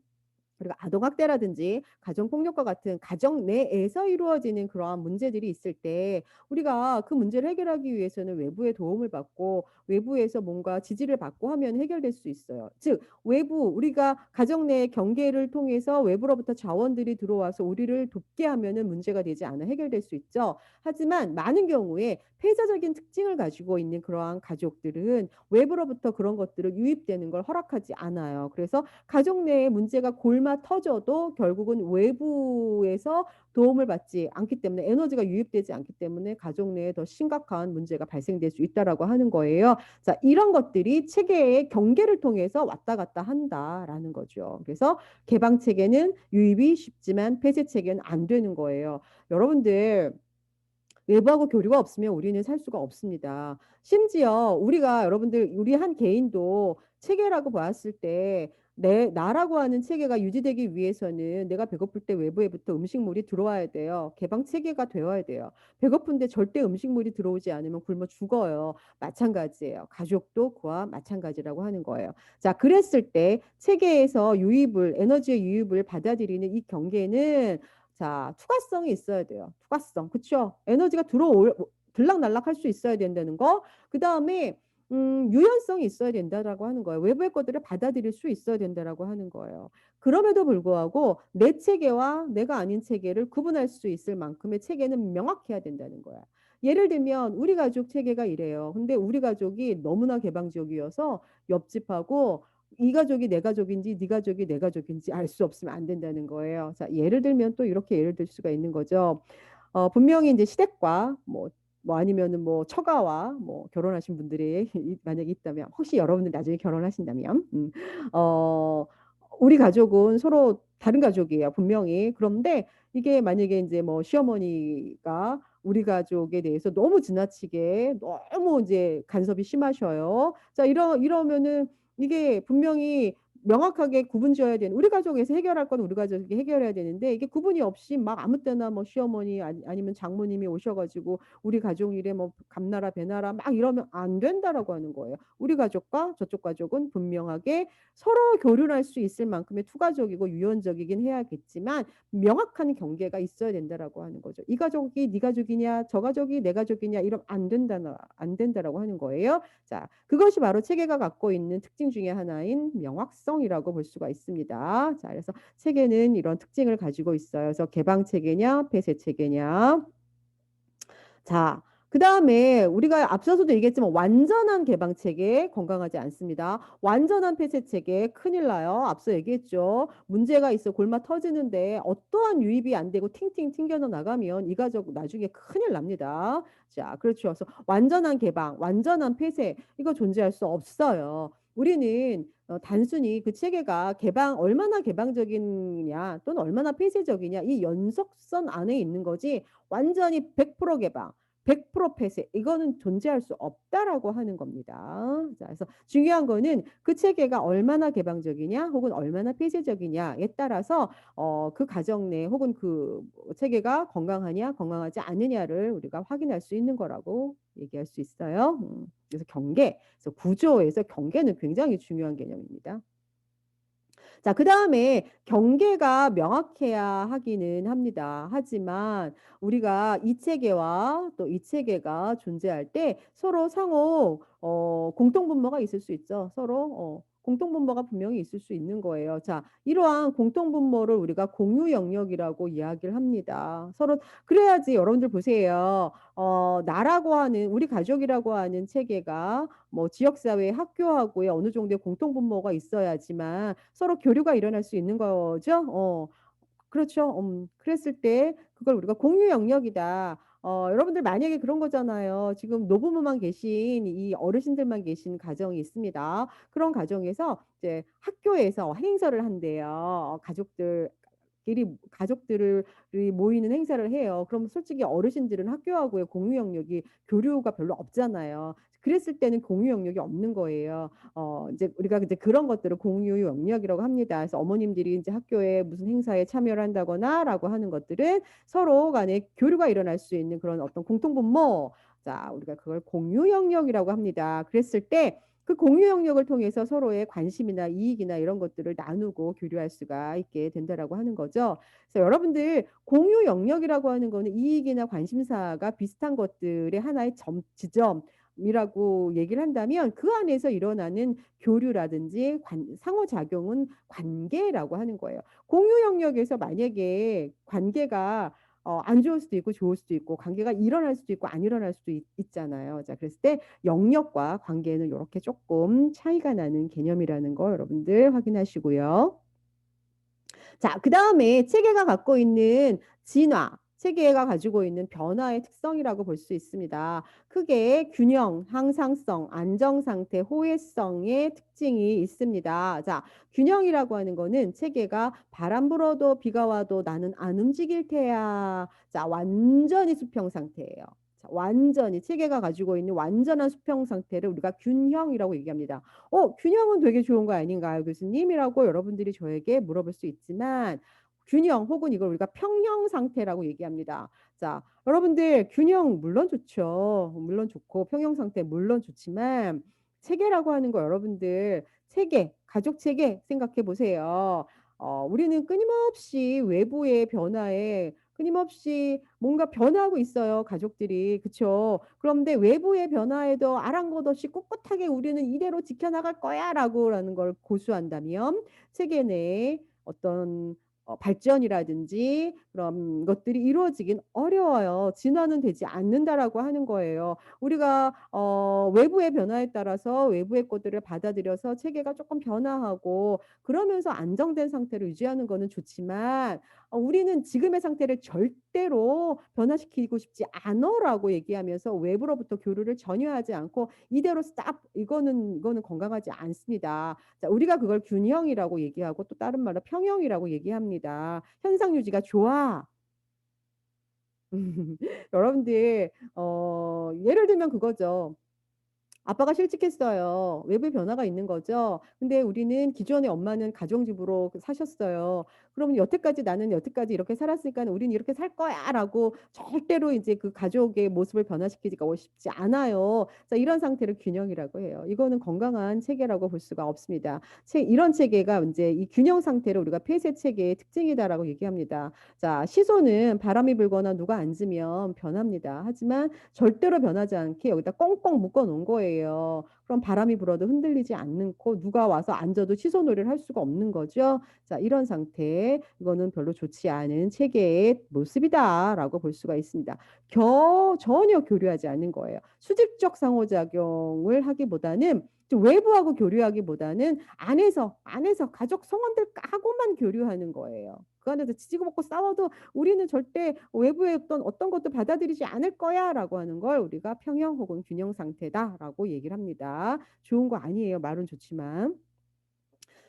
Speaker 1: 그리고 아동학대라든지 가정폭력과 같은 가정 내에서 이루어지는 그러한 문제들이 있을 때 우리가 그 문제를 해결하기 위해서는 외부의 도움을 받고 외부에서 뭔가 지지를 받고 하면 해결될 수 있어요. 즉 우리가 가정 내 경계를 통해서 외부로부터 자원들이 들어와서 우리를 돕게 하면은 문제가 되지 않아 해결될 수 있죠. 하지만 많은 경우에 폐쇄적인 특징을 가지고 있는 그러한 가족들은 외부로부터 그런 것들을 유입되는 걸 허락하지 않아요. 그래서 가족 내에 문제가 골마 터져도 결국은 외부에서 도움을 받지 않기 때문에 에너지가 유입되지 않기 때문에 가족 내에 더 심각한 문제가 발생될 수 있다라고 하는 거예요. 자, 이런 것들이 체계의 경계를 통해서 왔다 갔다 한다라는 거죠. 그래서 개방 체계는 유입이 쉽지만 폐쇄 체계는 안 되는 거예요. 여러분들 외부하고 교류가 없으면 우리는 살 수가 없습니다. 심지어 우리 한 개인도 체계라고 봤을 때 나라고 하는 체계가 유지되기 위해서는 내가 배고플 때 외부에부터 음식물이 들어와야 돼요. 개방 체계가 되어야 돼요. 배고픈데 절대 음식물이 들어오지 않으면 굶어 죽어요. 마찬가지예요. 가족도 그와 마찬가지라고 하는 거예요. 자, 그랬을 때 체계에서 에너지의 유입을 받아들이는 이 경계는 자, 투과성이 있어야 돼요. 투과성. 그쵸? 에너지가 들락날락 할 수 있어야 된다는 거. 그 다음에, 유연성이 있어야 된다라고 하는 거예요. 외부의 것들을 받아들일 수 있어야 된다라고 하는 거예요. 그럼에도 불구하고 내 체계와 내가 아닌 체계를 구분할 수 있을 만큼의 체계는 명확해야 된다는 거야. 예를 들면 우리 가족 체계가 이래요. 근데 우리 가족이 너무나 개방적이어서 옆집하고 이 가족이 내 가족인지 네 가족이 내 가족인지 알 수 없으면 안 된다는 거예요. 자, 예를 들면 또 이렇게 예를 들 수가 있는 거죠. 분명히 이제 시댁과 뭐 뭐 아니면은 뭐 처가와 뭐 결혼하신 분들이 만약에 있다면 혹시 여러분들 나중에 결혼하신다면 우리 가족은 서로 다른 가족이에요. 분명히. 그런데 이게 만약에 이제 뭐 시어머니가 우리 가족에 대해서 너무 지나치게 너무 이제 간섭이 심하셔요. 자, 이러면은 이게 분명히 명확하게 구분 지어야 되는 우리 가족에서 해결할 건 우리 가족이 해결해야 되는데 이게 구분이 없이 막 아무 때나 뭐 시어머니 아니면 장모님이 오셔가지고 우리 가족 일에 뭐 감나라 배나라 막 이러면 안 된다라고 하는 거예요. 우리 가족과 저쪽 가족은 분명하게 서로 교류할 수 있을 만큼의 투가족이고 유연적이긴 해야겠지만 명확한 경계가 있어야 된다라고 하는 거죠. 이 가족이 네 가족이냐 저 가족이 내 가족이냐 이러면 안 된다라고 하는 거예요. 자, 그것이 바로 체계가 갖고 있는 특징 중에 하나인 명확성이라고 볼 수가 있습니다. 자, 그래서 체계는 이런 특징을 가지고 있어요. 그래서 개방 체계냐, 폐쇄 체계냐. 자, 그 다음에 우리가 앞서서도 얘기했지만 완전한 개방 체계 건강하지 않습니다. 완전한 폐쇄 체계 큰일 나요. 앞서 얘기했죠. 문제가 있어 골마 터지는데 어떠한 유입이 안 되고 팅팅 튕겨 나가면 이 가족 나중에 큰일 납니다. 자, 그렇죠. 그래서 완전한 개방, 완전한 폐쇄 이거 존재할 수 없어요. 우리는 단순히 그 체계가 얼마나 개방적이냐 또는 얼마나 폐쇄적이냐 이 연속선 안에 있는 거지 완전히 100% 개방, 100% 폐쇄 이거는 존재할 수 없다라고 하는 겁니다. 자, 그래서 중요한 거는 그 체계가 얼마나 개방적이냐 혹은 얼마나 폐쇄적이냐에 따라서 그 가정 내 혹은 그 체계가 건강하냐 건강하지 않느냐를 우리가 확인할 수 있는 거라고 얘기할 수 있어요. 그래서 그래서 구조에서 경계는 굉장히 중요한 개념입니다. 자, 그 다음에 경계가 명확해야 하기는 합니다. 하지만 우리가 이 체계와 또 이 체계가 존재할 때 서로 상호 공통분모가 있을 수 있죠. 서로 공통분모가 분명히 있을 수 있는 거예요. 자, 이러한 공통분모를 우리가 공유 영역이라고 이야기를 합니다. 서로 그래야지 여러분들 보세요. 나라고 하는 우리 가족이라고 하는 체계가 뭐 지역사회, 학교하고의 어느 정도의 공통분모가 있어야지만 서로 교류가 일어날 수 있는 거죠. 그렇죠. 그랬을 때 그걸 우리가 공유 영역이다. 여러분들 만약에 그런 거잖아요. 지금 노부모만 계신 이 어르신들만 계신 가정이 있습니다. 그런 가정에서 이제 학교에서 행사를 한대요. 가족들이 모이는 행사를 해요. 그럼 솔직히 어르신들은 학교하고의 공유 영역이 교류가 별로 없잖아요. 그랬을 때는 공유 영역이 없는 거예요. 이제 우리가 이제 그런 것들을 공유 영역이라고 합니다. 그래서 어머님들이 이제 학교에 무슨 행사에 참여를 한다거나라고 하는 것들은 서로 간에 교류가 일어날 수 있는 그런 어떤 공통분모. 자, 우리가 그걸 공유 영역이라고 합니다. 그랬을 때 그 공유 영역을 통해서 서로의 관심이나 이익이나 이런 것들을 나누고 교류할 수가 있게 된다라고 하는 거죠. 그래서 여러분들 공유 영역이라고 하는 거는 이익이나 관심사가 비슷한 것들의 하나의 지점이라고 얘기를 한다면 그 안에서 일어나는 교류라든지 상호작용은 관계라고 하는 거예요. 공유 영역에서 만약에 관계가 안 좋을 수도 있고 좋을 수도 있고 관계가 일어날 수도 있고 안 일어날 수도 있잖아요. 자, 그랬을 때 영역과 관계는 이렇게 조금 차이가 나는 개념이라는 거 여러분들 확인하시고요. 자, 그 다음에 체계가 갖고 있는 체계가 가지고 있는 변화의 특성이라고 볼 수 있습니다. 크게 균형, 항상성, 안정상태, 호혜성의 특징이 있습니다. 자, 균형이라고 하는 거는 체계가 바람 불어도 비가 와도 나는 안 움직일 테야. 자, 완전히 수평 상태예요. 자, 완전히 체계가 가지고 있는 완전한 수평 상태를 우리가 균형이라고 얘기합니다. 균형은 되게 좋은 거 아닌가요, 교수님이라고 여러분들이 저에게 물어볼 수 있지만 균형 혹은 이걸 우리가 평형 상태라고 얘기합니다. 자, 여러분들 균형 물론 좋죠. 물론 좋고 평형 상태 물론 좋지만 체계라고 하는 거 여러분들 가족 체계 생각해 보세요. 우리는 끊임없이 외부의 변화에 끊임없이 뭔가 변하고 있어요. 가족들이. 그렇죠? 그런데 외부의 변화에도 아랑곳 없이 꿋꿋하게 우리는 이대로 지켜나갈 거야라는 걸 고수한다면 세계 내에 어떤 발전이라든지 그런 것들이 이루어지긴 어려워요. 진화는 되지 않는다라고 하는 거예요. 우리가 외부의 변화에 따라서 외부의 것들을 받아들여서 체계가 조금 변화하고 그러면서 안정된 상태를 유지하는 거는 좋지만 "우리는 지금의 상태를 절대로 변화시키고 싶지 않아."라고 얘기하면서 외부로부터 교류를 전혀 하지 않고 "이대로 스탑. 이거는 건강하지 않습니다." 자, 우리가 그걸 균형이라고 얘기하고 또 다른 말로 평형이라고 얘기합니다. "현상 유지가 좋아." 여러분들 예를 들면 그거죠. 아빠가 실직했어요. 외부의 변화가 있는 거죠. 근데 우리는 기존에 엄마는 가정주부로 사셨어요. 그러면 "여태까지 나는 여태까지 이렇게 살았으니까는 우리는 이렇게 살 거야."라고 절대로 이제 그 가족의 모습을 변화시키고 싶지 않아요. 자, 이런 상태를 균형이라고 해요. 이거는 건강한 체계라고 볼 수가 없습니다. 이런 체계가 인제 이 균형 상태를 우리가 폐쇄 체계의 특징이다라고 얘기합니다. 자, 시소는 바람이 불거나 누가 앉으면 변합니다. 하지만 절대로 변하지 않게 여기다 꽁꽁 묶어 놓은 거예요. 그럼 바람이 불어도 흔들리지 않고 누가 와서 앉아도 시소놀이를 할 수가 없는 거죠. 자, 이런 상태, 이거는 별로 좋지 않은 체계의 모습이다라고 볼 수가 있습니다. 전혀 교류하지 않는 거예요. 수직적 상호작용을 하기보다는 좀 외부하고 교류하기보다는 안에서 가족 성원들하고만 교류하는 거예요. 그 안에서 지지고 볶고 싸워도 우리는 절대 외부의 어떤 것도 받아들이지 않을 거야라고 하는 걸 우리가 평형 혹은 균형 상태다라고 얘기를 합니다. 좋은 거 아니에요. 말은 좋지만.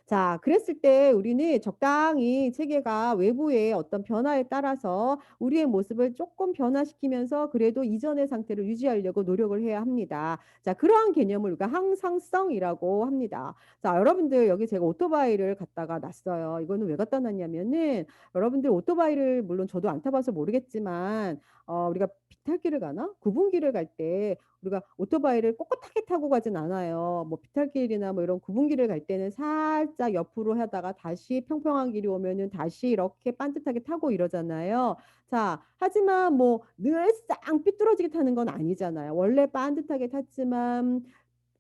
Speaker 1: 자, 그랬을 때 우리는 적당히 체계가 외부의 어떤 변화에 따라서 우리의 모습을 조금 변화시키면서 그래도 이전의 상태를 유지하려고 노력을 해야 합니다. 자, 그러한 개념을 우리가 항상성이라고 합니다. 자, 여러분들 여기 제가 오토바이를 갖다가 놨어요. 이거는 왜 갖다 놨냐면은 여러분들 오토바이를 물론 저도 안 타봐서 모르겠지만 우리가 비탈길을 가나? 구분길을 갈 때 우리가 오토바이를 꼿꼿하게 타고 가진 않아요. 뭐 비탈길이나 뭐 이런 구분길을 갈 때는 살짝 옆으로 하다가 다시 평평한 길이 오면은 다시 이렇게 반듯하게 타고 이러잖아요. 자, 하지만 뭐 늘상 삐뚤어지게 타는 건 아니잖아요. 원래 반듯하게 탔지만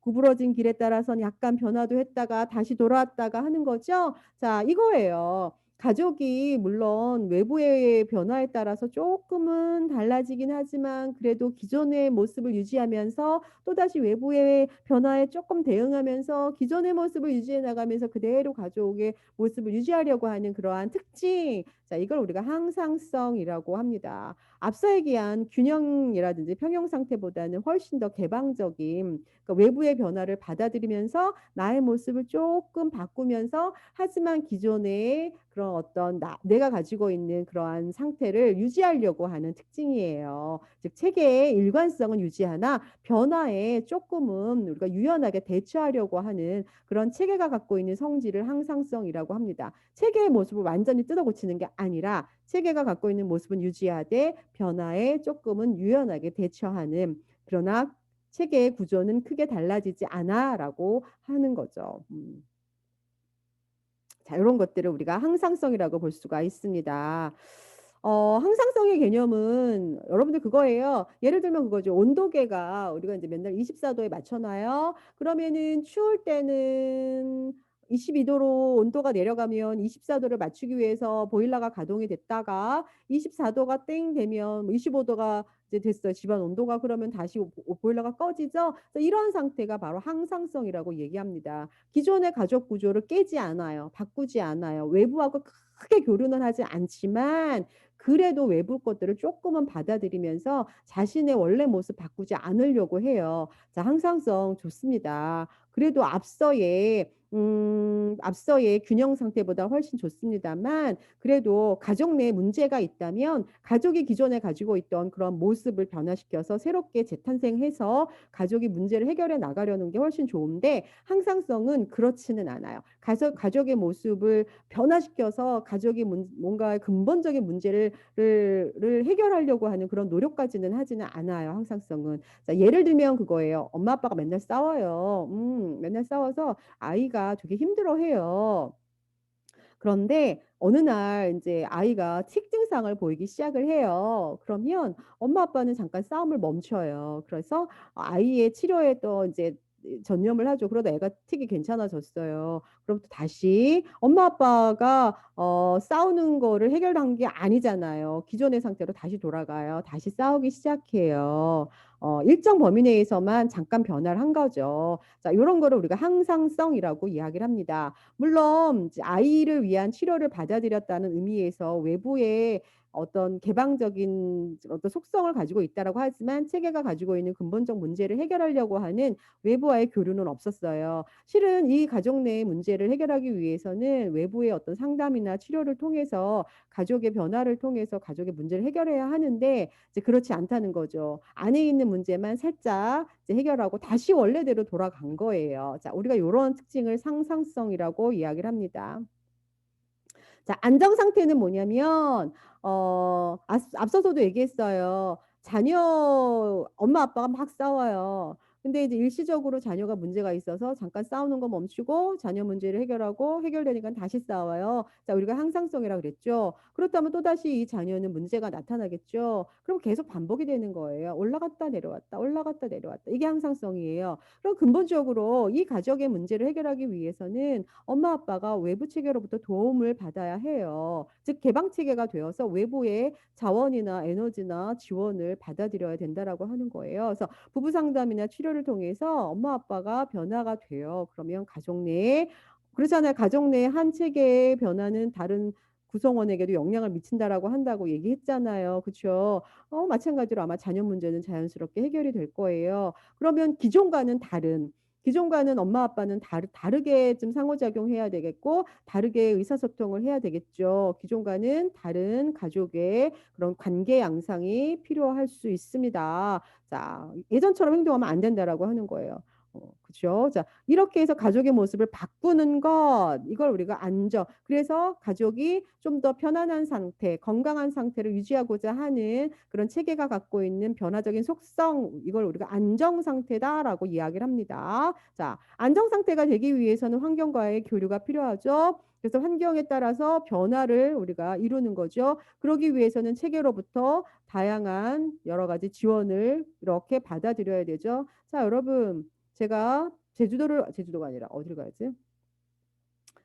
Speaker 1: 구부러진 길에 따라서는 약간 변화도 했다가 다시 돌아왔다가 하는 거죠. 자, 이거예요. 가족이 물론 외부의 변화에 따라서 쪼끔은 달라지긴 하지만 그래도 기존의 모습을 유지하면서 또다시 외부의 변화에 쪼끔 대응하면서 기존의 모습을 유지해 나가면서 그대로 가족의 모습을 유지하려고 하는 그러한 특징. 자, 이걸 우리가 항상성이라고 합니다. 앞서 얘기한 균형이라든지 평형 상태보다는 훨씬 더 개방적인, 그러니까 외부의 변화를 받아들이면서 나의 모습을 조금 바꾸면서 하지만 기존의 그런 어떤 내가 가지고 있는 그러한 상태를 유지하려고 하는 특징이에요. 즉 체계의 일관성은 유지하나 변화에 조금은 우리가 유연하게 대처하려고 하는 그런 체계가 갖고 있는 성질을 항상성이라고 합니다. 체계의 모습을 완전히 뜯어 고치는 게 아니라 체계가 갖고 있는 모습은 유지하되 변화에 조금은 유연하게 대처하는, 그러나 체계의 구조는 크게 달라지지 않아라고 하는 거죠. 자, 요런 것들을 우리가 항상성이라고 볼 수가 있습니다. 항상성의 개념은 여러분들 그거예요. 예를 들면 그거죠. 온도계가 우리가 인제 맨날 24 도에 맞춰 놔요. 그러면은 추울 때는 22 도로 온도가 내려가면 24 도를 맞추기 위해서 보일러가 가동이 됐다가 24 도가 땡 되면 뭐 25 도가 이제 됐어요, 집안 온도가. 그러면 다시 보일러가 꺼지죠. 그래서 이런 상태가 바로 항상성이라고 얘기합니다. 기존의 가족 구조를 깨지 않아요. 바꾸지 않아요. 외부하고 크게 교류는 하지 않지만 그래도 외부 것들을 쪼끔은 받아들이면서 자신의 원래 모습 바꾸지 않으려고 해요. 자, 항상성 좋습니다. 그래도 앞서의 균형 상태보다 훨씬 좋습니다만 그래도 가족 내에 문제가 있다면 가족이 기존에 가지고 있던 그런 모습을 변화시켜서 새롭게 재탄생해서 가족이 문제를 해결해 나가려는 게 훨씬 좋은데 항상성은 그렇지는 않아요. 가족의 모습을 변화시켜서 가족이 뭔가 근본적인 문제를 해결하려고 하는 그런 노력까지는 하지는 않아요, 항상성은. 자, 예를 들면 그거예요. 엄마 아빠가 맨날 싸워요. 맨날 싸워서 아이가 되게 힘들어해요. 그런데 어느 날 인제 아이가 틱 증상을 보이기 시작을 해요. 그러면 엄마 아빠는 잠깐 싸움을 멈춰요. 그래서 아이의 치료에 또 인제 전념을 하죠. 그러다 애가 틱이 괜찮아졌어요. 그럼 또 다시 엄마 아빠가 싸우는 거를 해결한 게 아니잖아요. 기존의 상태로 다시 돌아가요. 다시 싸우기 시작해요. 일정 범위 내에서만 잠깐 변화를 한 거죠. 자, 이런 거를 우리가 항상성이라고 이야기를 합니다. 물론 이제 아이를 위한 치료를 받아들였다는 의미에서 외부의 어떤 개방적인 어떤 속성을 가지고 있다라고 하지만 체계가 가지고 있는 근본적 문제를 해결하려고 하는 외부와의 교류는 없었어요. 실은 이 가족 내의 문제를 해결하기 위해서는 외부의 어떤 상담이나 치료를 통해서 가족의 변화를 통해서 가족의 문제를 해결해야 하는데 이제 그렇지 않다는 거죠. 안에 있는 문제만 살짝 이제 해결하고 다시 원래대로 돌아간 거예요. 자, 우리가 이런 특징을 상상성이라고 이야기를 합니다. 자, 안정 상태는 뭐냐면 앞서서도 얘기했어요. 자녀 엄마 아빠가 막 싸워요. 근데 이제 일시적으로 자녀가 문제가 있어서 잠깐 싸우는 거 멈추고 자녀 문제를 해결하고 해결되니까 다시 싸워요. 자, 우리가 항상성이라 그랬죠. 그렇다면 또다시 이 자녀는 문제가 나타나겠죠. 그럼 계속 반복이 되는 거예요. 올라갔다 내려왔다, 올라갔다 내려왔다. 이게 항상성이에요. 그럼 근본적으로 이 가족의 문제를 해결하기 위해서는 엄마 아빠가 외부 체계로부터 도움을 받아야 해요. 즉 개방 체계가 되어서 외부의 자원이나 에너지나 지원을 받아들여야 된다라고 하는 거예요. 그래서 부부 상담이나 치료를 통해서 엄마 아빠가 변화가 돼요. 그러면 가족 내에 그렇잖아요. 가족 내의 한 체계의 변화는 다른 구성원에게도 영향을 미친다라고 한다고 얘기했잖아요. 그렇죠? 마찬가지로 아마 자녀 문제는 자연스럽게 해결이 될 거예요. 그러면 기존과는 엄마 아빠는 다르게 좀 상호작용해야 되겠고 다르게 의사소통을 해야 되겠죠. 기존과는 다른 가족의 그런 관계 양상이 필요할 수 있습니다. 자, 예전처럼 행동하면 안 된다라고 하는 거예요. 그렇죠? 자, 이렇게 해서 가족의 모습을 바꾸는 것, 이걸 우리가 그래서 가족이 좀 더 편안한 상태, 건강한 상태를 유지하고자 하는 그런 체계가 갖고 있는 변화적인 속성, 이걸 우리가 안정 상태다라고 이야기를 합니다. 자, 안정 상태가 되기 위해서는 환경과의 교류가 필요하죠. 그래서 환경에 따라서 변화를 우리가 이루는 거죠. 그러기 위해서는 체계로부터 다양한 여러 가지 지원을 이렇게 받아들여야 되죠. 자, 여러분, 제가 제주도가 아니라 어디를 가야지?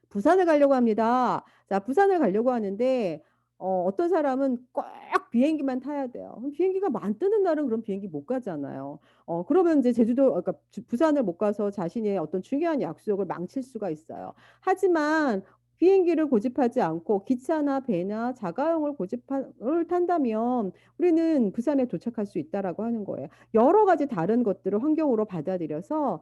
Speaker 1: 부산을 가려고 합니다. 자, 부산을 가려고 하는데 어떤 사람은 꼭 비행기만 타야 돼요. 그럼 비행기가 만 뜨는 날은 그럼 비행기 못 가잖아요. 그러면 이제 그러니까 부산을 못 가서 자신의 어떤 중요한 약속을 망칠 수가 있어요. 하지만 비행기를 고집하지 않고 기차나 배나 자가용을 탄다면 우리는 부산에 도착할 수 있다라고 하는 거예요. 여러 가지 다른 것들을 환경으로 받아들여서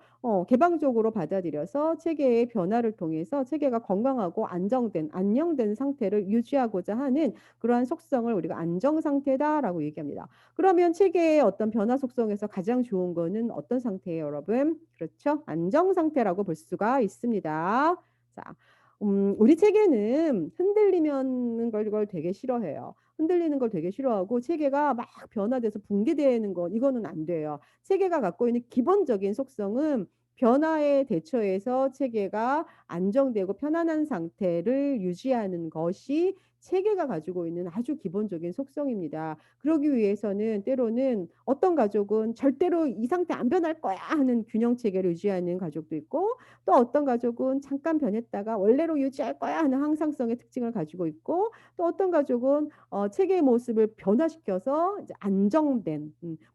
Speaker 1: 개방적으로 받아들여서 체계의 변화를 통해서 체계가 건강하고 안녕된 상태를 유지하고자 하는 그러한 속성을 우리가 안정 상태다라고 얘기합니다. 그러면 체계의 어떤 변화 속성에서 가장 좋은 거는 어떤 상태예요, 여러분? 그렇죠? 안정 상태라고 볼 수가 있습니다. 자, 우리 체계는 흔들리는 걸 되게 싫어해요. 흔들리는 걸 되게 싫어하고 체계가 막 변화돼서 붕괴되는 건 이거는 안 돼요. 체계가 갖고 있는 기본적인 속성은 변화에 대처해서 체계가 안정되고 편안한 상태를 유지하는 것이 체계가 가지고 있는 아주 기본적인 속성입니다. 그러기 위해서는 때로는 어떤 가족은 절대로 이 상태 안 변할 거야 하는 균형 체계를 유지하는 가족도 있고 또 어떤 가족은 잠깐 변했다가 원래로 유지할 거야 하는 항상성의 특징을 가지고 있고 또 어떤 가족은 체계의 모습을 변화시켜서 이제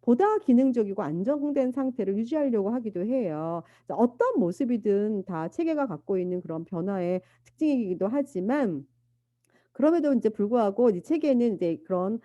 Speaker 1: 보다 기능적이고 안정된 상태를 유지하려고 하기도 해요. 어떤 모습이든 다 체계가 갖고 있는 그런 변화의 특징이기도 하지만 그럼에도 이제 불구하고 이 체계는 이제 그런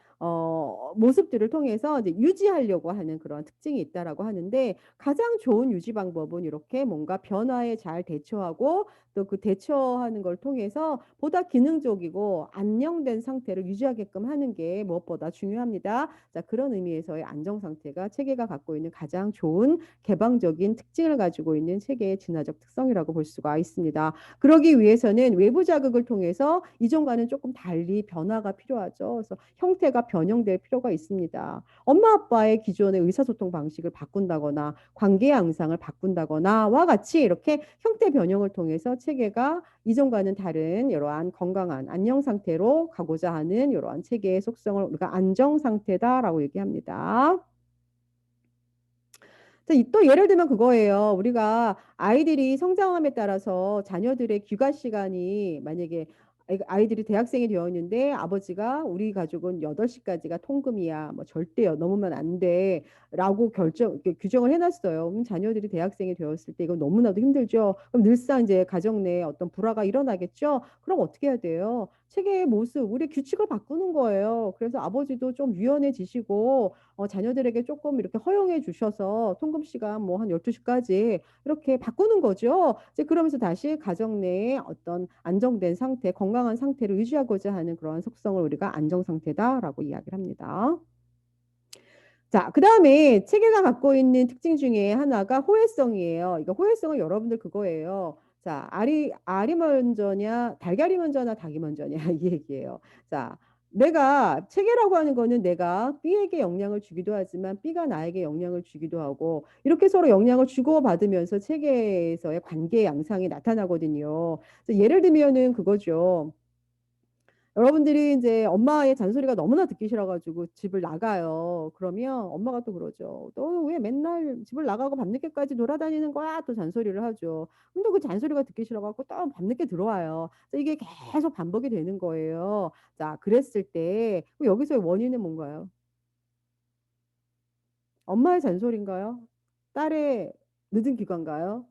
Speaker 1: 모습들을 통해서 이제 유지하려고 하는 그런 특징이 있다라고 하는데 가장 좋은 유지 방법은 이렇게 뭔가 변화에 잘 대처하고 또 그 대처하는 걸 통해서 보다 기능적이고 안녕된 상태를 유지하게끔 하는 게 무엇보다 중요합니다. 자, 그런 의미에서의 안정 상태가 체계가 갖고 있는 가장 좋은 개방적인 특징을 가지고 있는 체계의 진화적 특성이라고 볼 수가 있습니다. 그러기 위해서는 외부 자극을 통해서 이전과는 조금 달리 변화가 필요하죠. 그래서 형태가 변형될 필요가 있습니다. 엄마 아빠의 기존의 의사소통 방식을 바꾼다거나 관계 양상을 바꾼다거나와 같이 이렇게 형태 변형을 통해서 체계가 이전과는 다른 이러한 건강한 안녕 상태로 가고자 하는 이러한 체계의 속성을 우리가 안정 상태다라고 얘기합니다. 자, 또 예를 들면 그거예요. 우리가 아이들이 성장함에 따라서 자녀들의 귀가 시간이 만약에 아이들이 대학생이 되어 있는데 아버지가 우리 가족은 8시까지가 통금이야. 뭐 절대 넘으면 안 돼. 라고 규정을 해놨어요. 그럼 자녀들이 대학생이 되었을 때 이건 너무나도 힘들죠. 그럼 늘상 이제 가정 내에 어떤 불화가 일어나겠죠. 그럼 어떻게 해야 돼요? 체계의 모습, 우리 규칙을 바꾸는 거예요. 그래서 아버지도 좀 유연해지시고 자녀들에게 조금 이렇게 허용해 주셔서 통금 시간 뭐 한 12시까지 이렇게 바꾸는 거죠. 이제 그러면서 다시 가정 내에 어떤 안정된 상태, 건강한 상태를 유지하고자 하는 그런 속성을 우리가 안정 상태다라고 이야기를 합니다. 자, 그 다음에 체계가 갖고 있는 특징 중에 하나가 호혜성이에요. 이거 호혜성은 여러분들 그거예요. 자, 알이 먼저냐, 달걀이 먼저나 닭이 먼저냐 이 얘기예요. 자, 내가 체계라고 하는 거는 내가 B에게 영향을 주기도 하지만 B가 나에게 영향을 주기도 하고 이렇게 서로 영향을 주고받으면서 체계에서의 관계 양상이 나타나거든요. 예를 들면은 그거죠. 여러분들이 이제 엄마의 잔소리가 너무나 듣기 싫어가지고 집을 나가요. 그러면 엄마가 또 그러죠. 너 왜 맨날 집을 나가고 밤늦게까지 돌아다니는 거야? 또 잔소리를 하죠. 근데 그 잔소리가 듣기 싫어갖고 또 밤늦게 들어와요. 그래서 이게 계속 반복이 되는 거예요. 자, 그랬을 때 여기서의 원인은 뭔가요? 엄마의 잔소리인가요? 딸의 늦은 귀가인가요?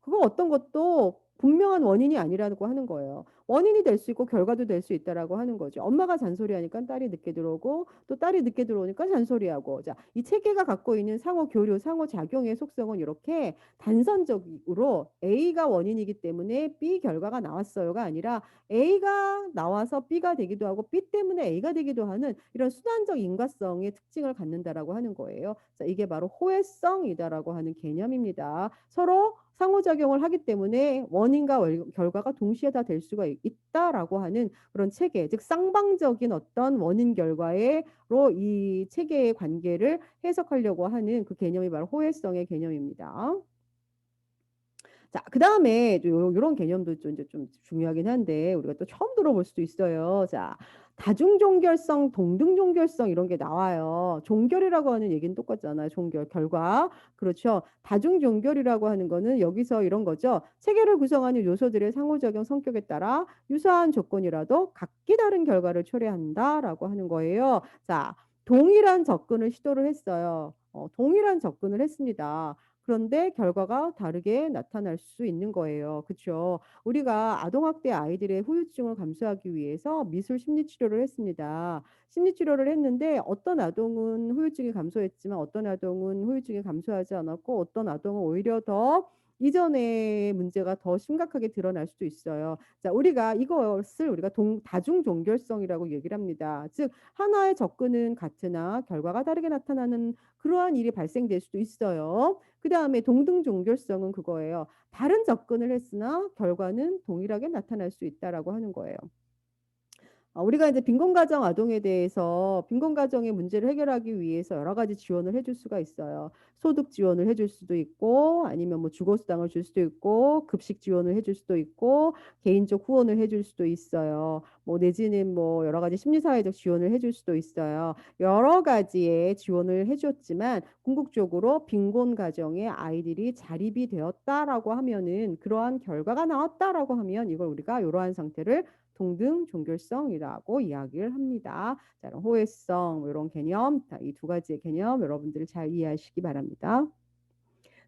Speaker 1: 그거 어떤 것도 분명한 원인이 아니라고 하는 거예요. 원인이 될 수 있고 결과도 될 수 있다라고 하는 거죠. 엄마가 잔소리하니까 딸이 늦게 들어오고 또 딸이 늦게 들어오니까 잔소리하고. 자, 이 체계가 갖고 있는 상호 교류, 상호 작용의 속성은 이렇게 단선적으로 A가 원인이기 때문에 B 결과가 나왔어요가 아니라 A가 나와서 B가 되기도 하고 B 때문에 A가 되기도 하는 이런 순환적 인과성의 특징을 갖는다라고 하는 거예요. 자, 이게 바로 호혜성이다라고 하는 개념입니다. 서로 상호작용을 하기 때문에 원인과 결과가 동시에 다 될 수가 있다라고 하는 그런 체계, 즉 쌍방적인 어떤 원인 결과로 이 체계의 관계를 해석하려고 하는 그 개념이 바로 호혜성의 개념입니다. 자, 그 다음에 이런 개념도 좀 이제 좀 중요하긴 한데 우리가 또 처음 들어볼 수도 있어요. 자, 다중종결성, 동등종결성 이런 게 나와요. 종결이라고 하는 얘기는 똑같잖아요. 종결, 결과. 그렇죠. 다중종결이라고 하는 거는 여기서 이런 거죠. 체계를 구성하는 요소들의 상호작용 성격에 따라 유사한 조건이라도 각기 다른 결과를 초래한다라고 하는 거예요. 자, 동일한 접근을 시도를 했어요. 동일한 접근을 했습니다. 그런데 결과가 다르게 나타날 수 있는 거예요. 그렇죠? 우리가 아동학대 아이들의 후유증을 감수하기 위해서 미술 심리치료를 했습니다. 심리치료를 했는데 어떤 아동은 후유증이 감소했지만 어떤 아동은 후유증이 감소하지 않았고 어떤 아동은 오히려 더 이전의 문제가 더 심각하게 드러날 수도 있어요. 자, 우리가 이것을 우리가 다중 종결성이라고 얘기를 합니다. 즉 하나의 접근은 같으나 결과가 다르게 나타나는 그러한 일이 발생될 수도 있어요. 그 다음에 동등 종결성은 그거예요. 다른 접근을 했으나 결과는 동일하게 나타날 수 있다라고 하는 거예요. 우리가 이제 빈곤가정 아동에 대해서 빈곤가정의 문제를 해결하기 위해서 여러 가지 지원을 해줄 수가 있어요. 소득 지원을 해줄 수도 있고, 아니면 뭐 주거수당을 줄 수도 있고, 급식 지원을 해줄 수도 있고, 개인적 후원을 해줄 수도 있어요. 뭐 내지는 뭐 여러 가지 심리사회적 지원을 해줄 수도 있어요. 여러 가지의 지원을 해줬지만 궁극적으로 빈곤가정의 아이들이 자립이 되었다라고 하면은 그러한 결과가 나왔다라고 하면 이걸 우리가 이러한 상태를 동등 종결성이라고 이야기를 합니다. 자, 호혜성 이런 개념, 이 두 가지의 개념 여러분들이 잘 이해하시기 바랍니다.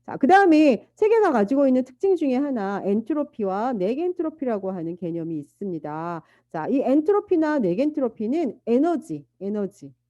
Speaker 1: 자, 그 다음에 체계가 가지고 있는 특징 중에 하나 엔트로피와 네겐트로피라고 하는 개념이 있습니다. 자, 이 엔트로피나 네겐트로피는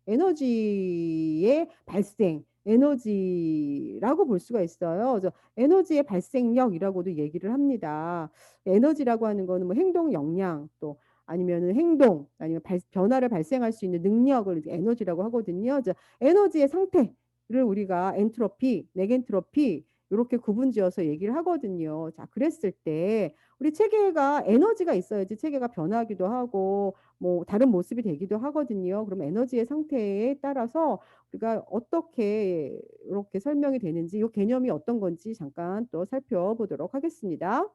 Speaker 1: 에너지의 발생, 에너지라고 볼 수가 있어요. 그래서 에너지의 발생력이라고도 얘기를 합니다. 에너지라고 하는 거는 뭐 행동 역량 또 아니면은 행동 아니면 변화를 발생할 수 있는 능력을 에너지라고 하거든요. 그래서 에너지의 상태를 우리가 엔트로피, 네겐트로피 이렇게 구분지어서 얘기를 하거든요. 자, 그랬을 때 우리 체계가 에너지가 있어야지 체계가 변하기도 하고 뭐 다른 모습이 되기도 하거든요. 그럼 에너지의 상태에 따라서 우리가 어떻게 이렇게 설명이 되는지 이 개념이 어떤 건지 잠깐 또 살펴보도록 하겠습니다.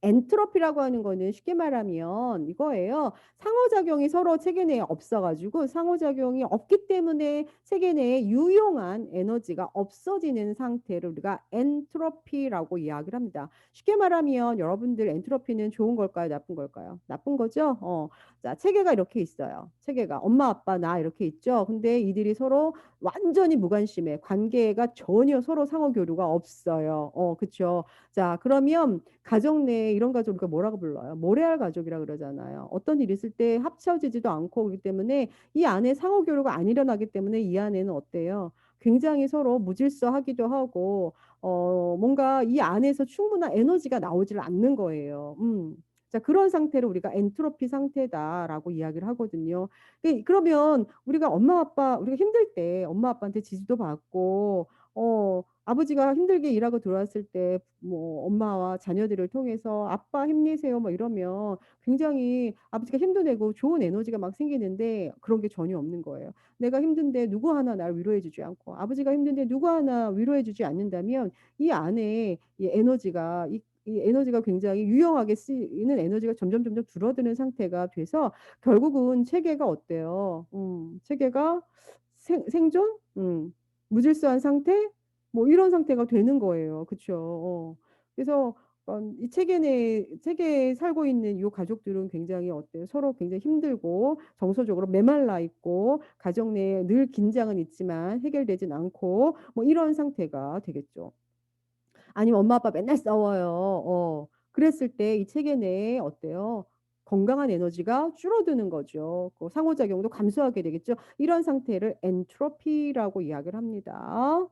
Speaker 1: 엔트로피라고 하는 거는 쉽게 말하면 이거예요. 상호작용이 서로 체계 내에 없어가지고 상호작용이 없기 때문에 체계 내에 유용한 에너지가 없어지는 상태를 우리가 엔트로피라고 이야기를 합니다. 쉽게 말하면 여러분들 엔트로피는 좋은 걸까요? 나쁜 걸까요? 나쁜 거죠? 자, 체계가 이렇게 있어요. 체계가 엄마, 아빠, 나 이렇게 있죠. 근데 이들이 서로 완전히 무관심해. 관계가 전혀 서로 상호 교류가 없어요. 그렇죠. 자, 그러면 가족 내에 이런 가족 우리가 뭐라고 불러요? 모래알 가족이라 그러잖아요. 어떤 일이 있을 때 합쳐지지도 않고 그렇기 때문에 이 안에 상호 교류가 안 일어나기 때문에 이 안에는 어때요? 굉장히 서로 무질서하기도 하고 뭔가 이 안에서 충분한 에너지가 나오질 않는 거예요. 자, 그런 상태를 우리가 엔트로피 상태다라고 이야기를 하거든요. 그러면 우리가 엄마 아빠 우리가 힘들 때 엄마 아빠한테 지지도 받고 아버지가 힘들게 일하고 들어왔을 때 뭐 엄마와 자녀들을 통해서 아빠 힘내세요 뭐 이러면 굉장히 아버지가 힘도 내고 좋은 에너지가 막 생기는데 그런 게 전혀 없는 거예요. 내가 힘든데 누구 하나 날 위로해 주지 않고 아버지가 힘든데 누구 하나 위로해 주지 않는다면 이 안에 이 에너지가 굉장히 유용하게 쓰이는 에너지가 점점 줄어드는 상태가 돼서 결국은 체계가 어때요? 체계가 생존? 무질서한 상태? 뭐 이런 상태가 되는 거예요. 그쵸? 그래서 이 체계에 살고 있는 이 가족들은 굉장히 어때요? 서로 굉장히 힘들고 정서적으로 메말라 있고 가정 내에 늘 긴장은 있지만 해결되진 않고 뭐 이런 상태가 되겠죠. 아니면 엄마 아빠 맨날 싸워요. 그랬을 때 이 체계 내에 어때요? 건강한 에너지가 줄어드는 거죠. 그 상호작용도 감소하게 되겠죠. 이런 상태를 엔트로피라고 이야기를 합니다.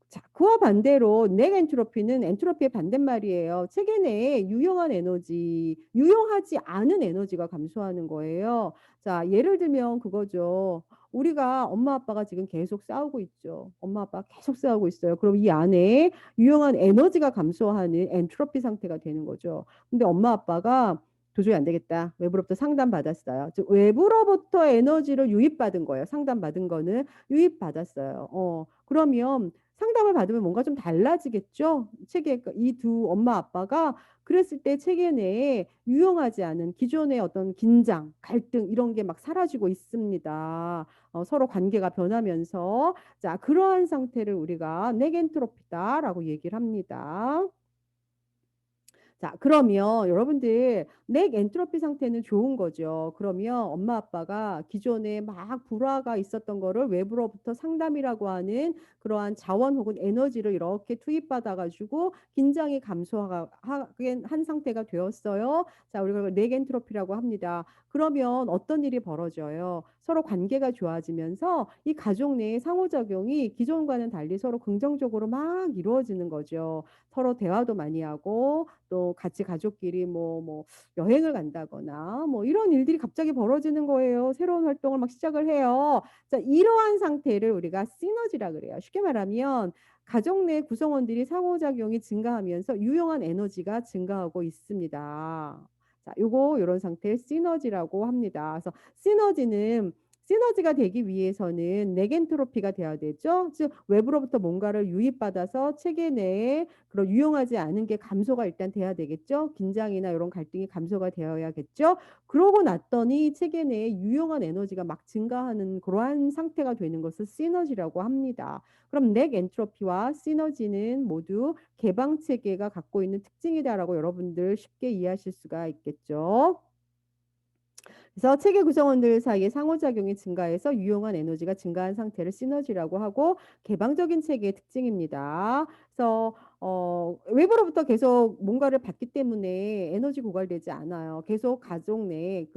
Speaker 1: 자, 그와 반대로 neg엔트로피는 엔트로피의 반대말이에요. 체계 내에 유용한 에너지, 유용하지 않은 에너지가 감소하는 거예요. 자, 예를 들면 그거죠. 우리가 엄마 아빠가 지금 계속 싸우고 있죠. 엄마 아빠 계속 싸우고 있어요. 그럼 이 안에 유용한 에너지가 감소하는 엔트로피 상태가 되는 거죠. 근데 엄마 아빠가 도저히 안 되겠다. 외부로부터 상담 받았어요. 즉 외부로부터 에너지를 유입받은 거예요. 상담 받은 거는 유입받았어요. 그러면 상담을 받으면 뭔가 좀 달라지겠죠? 체계 이 두 엄마 아빠가 그랬을 때 체계 내에 유용하지 않은 기존의 어떤 긴장, 갈등 이런 게 막 사라지고 있습니다. 서로 관계가 변하면서 자 그러한 상태를 우리가 네겐트로피다라고 얘기를 합니다. 자, 그러면 여러분들 넥 엔트로피 상태는 좋은 거죠. 그러면 엄마 아빠가 기존에 막 불화가 있었던 거를 외부로부터 상담이라고 하는 그러한 자원 혹은 에너지를 이렇게 투입받아 가지고 긴장이 감소하게 한 상태가 되었어요. 자, 우리가 그걸 넥 엔트로피라고 합니다. 그러면 어떤 일이 벌어져요? 서로 관계가 좋아지면서 이 가족 내의 상호작용이 기존과는 달리 서로 긍정적으로 막 이루어지는 거죠. 서로 대화도 많이 하고 또 같이 가족끼리 뭐 여행을 간다거나 뭐 이런 일들이 갑자기 벌어지는 거예요. 새로운 활동을 막 시작을 해요. 자, 이러한 상태를 우리가 시너지라 그래요. 쉽게 말하면 가족 내 구성원들이 상호작용이 증가하면서 유용한 에너지가 증가하고 있습니다. 자, 요런 상태를 시너지라고 합니다. 그래서 시너지가 되기 위해서는 네겐트로피가 돼야 되죠. 즉 외부로부터 뭔가를 유입받아서 체계 내에 그런 유용하지 않은 게 감소가 일단 돼야 되겠죠. 긴장이나 이런 갈등이 감소가 되어야겠죠. 그러고 났더니 체계 내에 유용한 에너지가 막 증가하는 그러한 상태가 되는 것을 시너지라고 합니다. 그럼 넥 엔트로피와 시너지는 모두 개방 체계가 갖고 있는 특징이다라고 여러분들 쉽게 이해하실 수가 있겠죠. 그래서 체계 구성원들 사이의 상호작용이 증가해서 유용한 에너지가 증가한 상태를 시너지라고 하고 개방적인 체계의 특징입니다. 그래서 외부로부터 계속 뭔가를 받기 때문에 에너지 고갈되지 않아요. 계속 가족 내에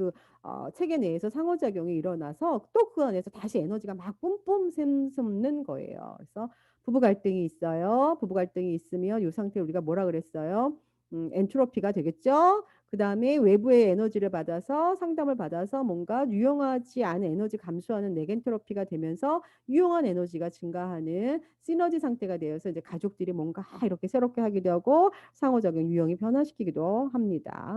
Speaker 1: 체계 내에서 상호작용이 일어나서 또 그 안에서 다시 에너지가 막 뿜뿜 샘솟는 거예요. 그래서 부부 갈등이 있어요. 부부 갈등이 있으면 이 상태 우리가 뭐라 그랬어요? 엔트로피가 되겠죠. 그 다음에 외부의 에너지를 받아서 상담을 받아서 뭔가 유용하지 않은 에너지 감소하는 네겐트로피가 되면서 유용한 에너지가 증가하는 시너지 상태가 되어서 이제 가족들이 뭔가 이렇게 새롭게 하기도 하고 상호작용 유형이 변화시키기도 합니다.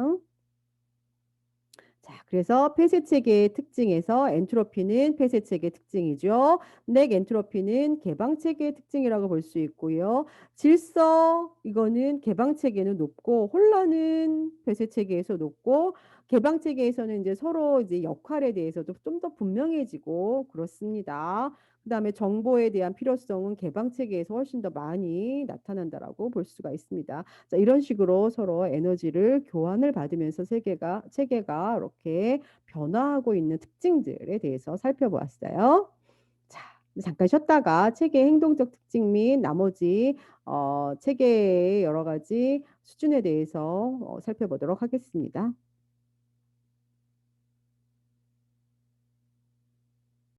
Speaker 1: 자, 그래서 폐쇄 체계의 특징에서 엔트로피는 폐쇄 체계의 특징이죠. 넥 엔트로피는 개방 체계의 특징이라고 볼 수 있고요. 질서 이거는 개방 체계는 높고 혼란은 폐쇄 체계에서 높고 개방 체계에서는 이제 서로 이제 역할에 대해서도 좀 더 분명해지고 그렇습니다. 그다음에 정보에 대한 필요성은 개방 체계에서 훨씬 더 많이 나타난다라고 볼 수가 있습니다. 자, 이런 식으로 서로 에너지를 교환을 받으면서 체계가 이렇게 변화하고 있는 특징들에 대해서 살펴보았어요. 자, 잠깐 쉬었다가 체계의 행동적 특징 및 나머지 체계의 여러 가지 수준에 대해서 살펴보도록 하겠습니다.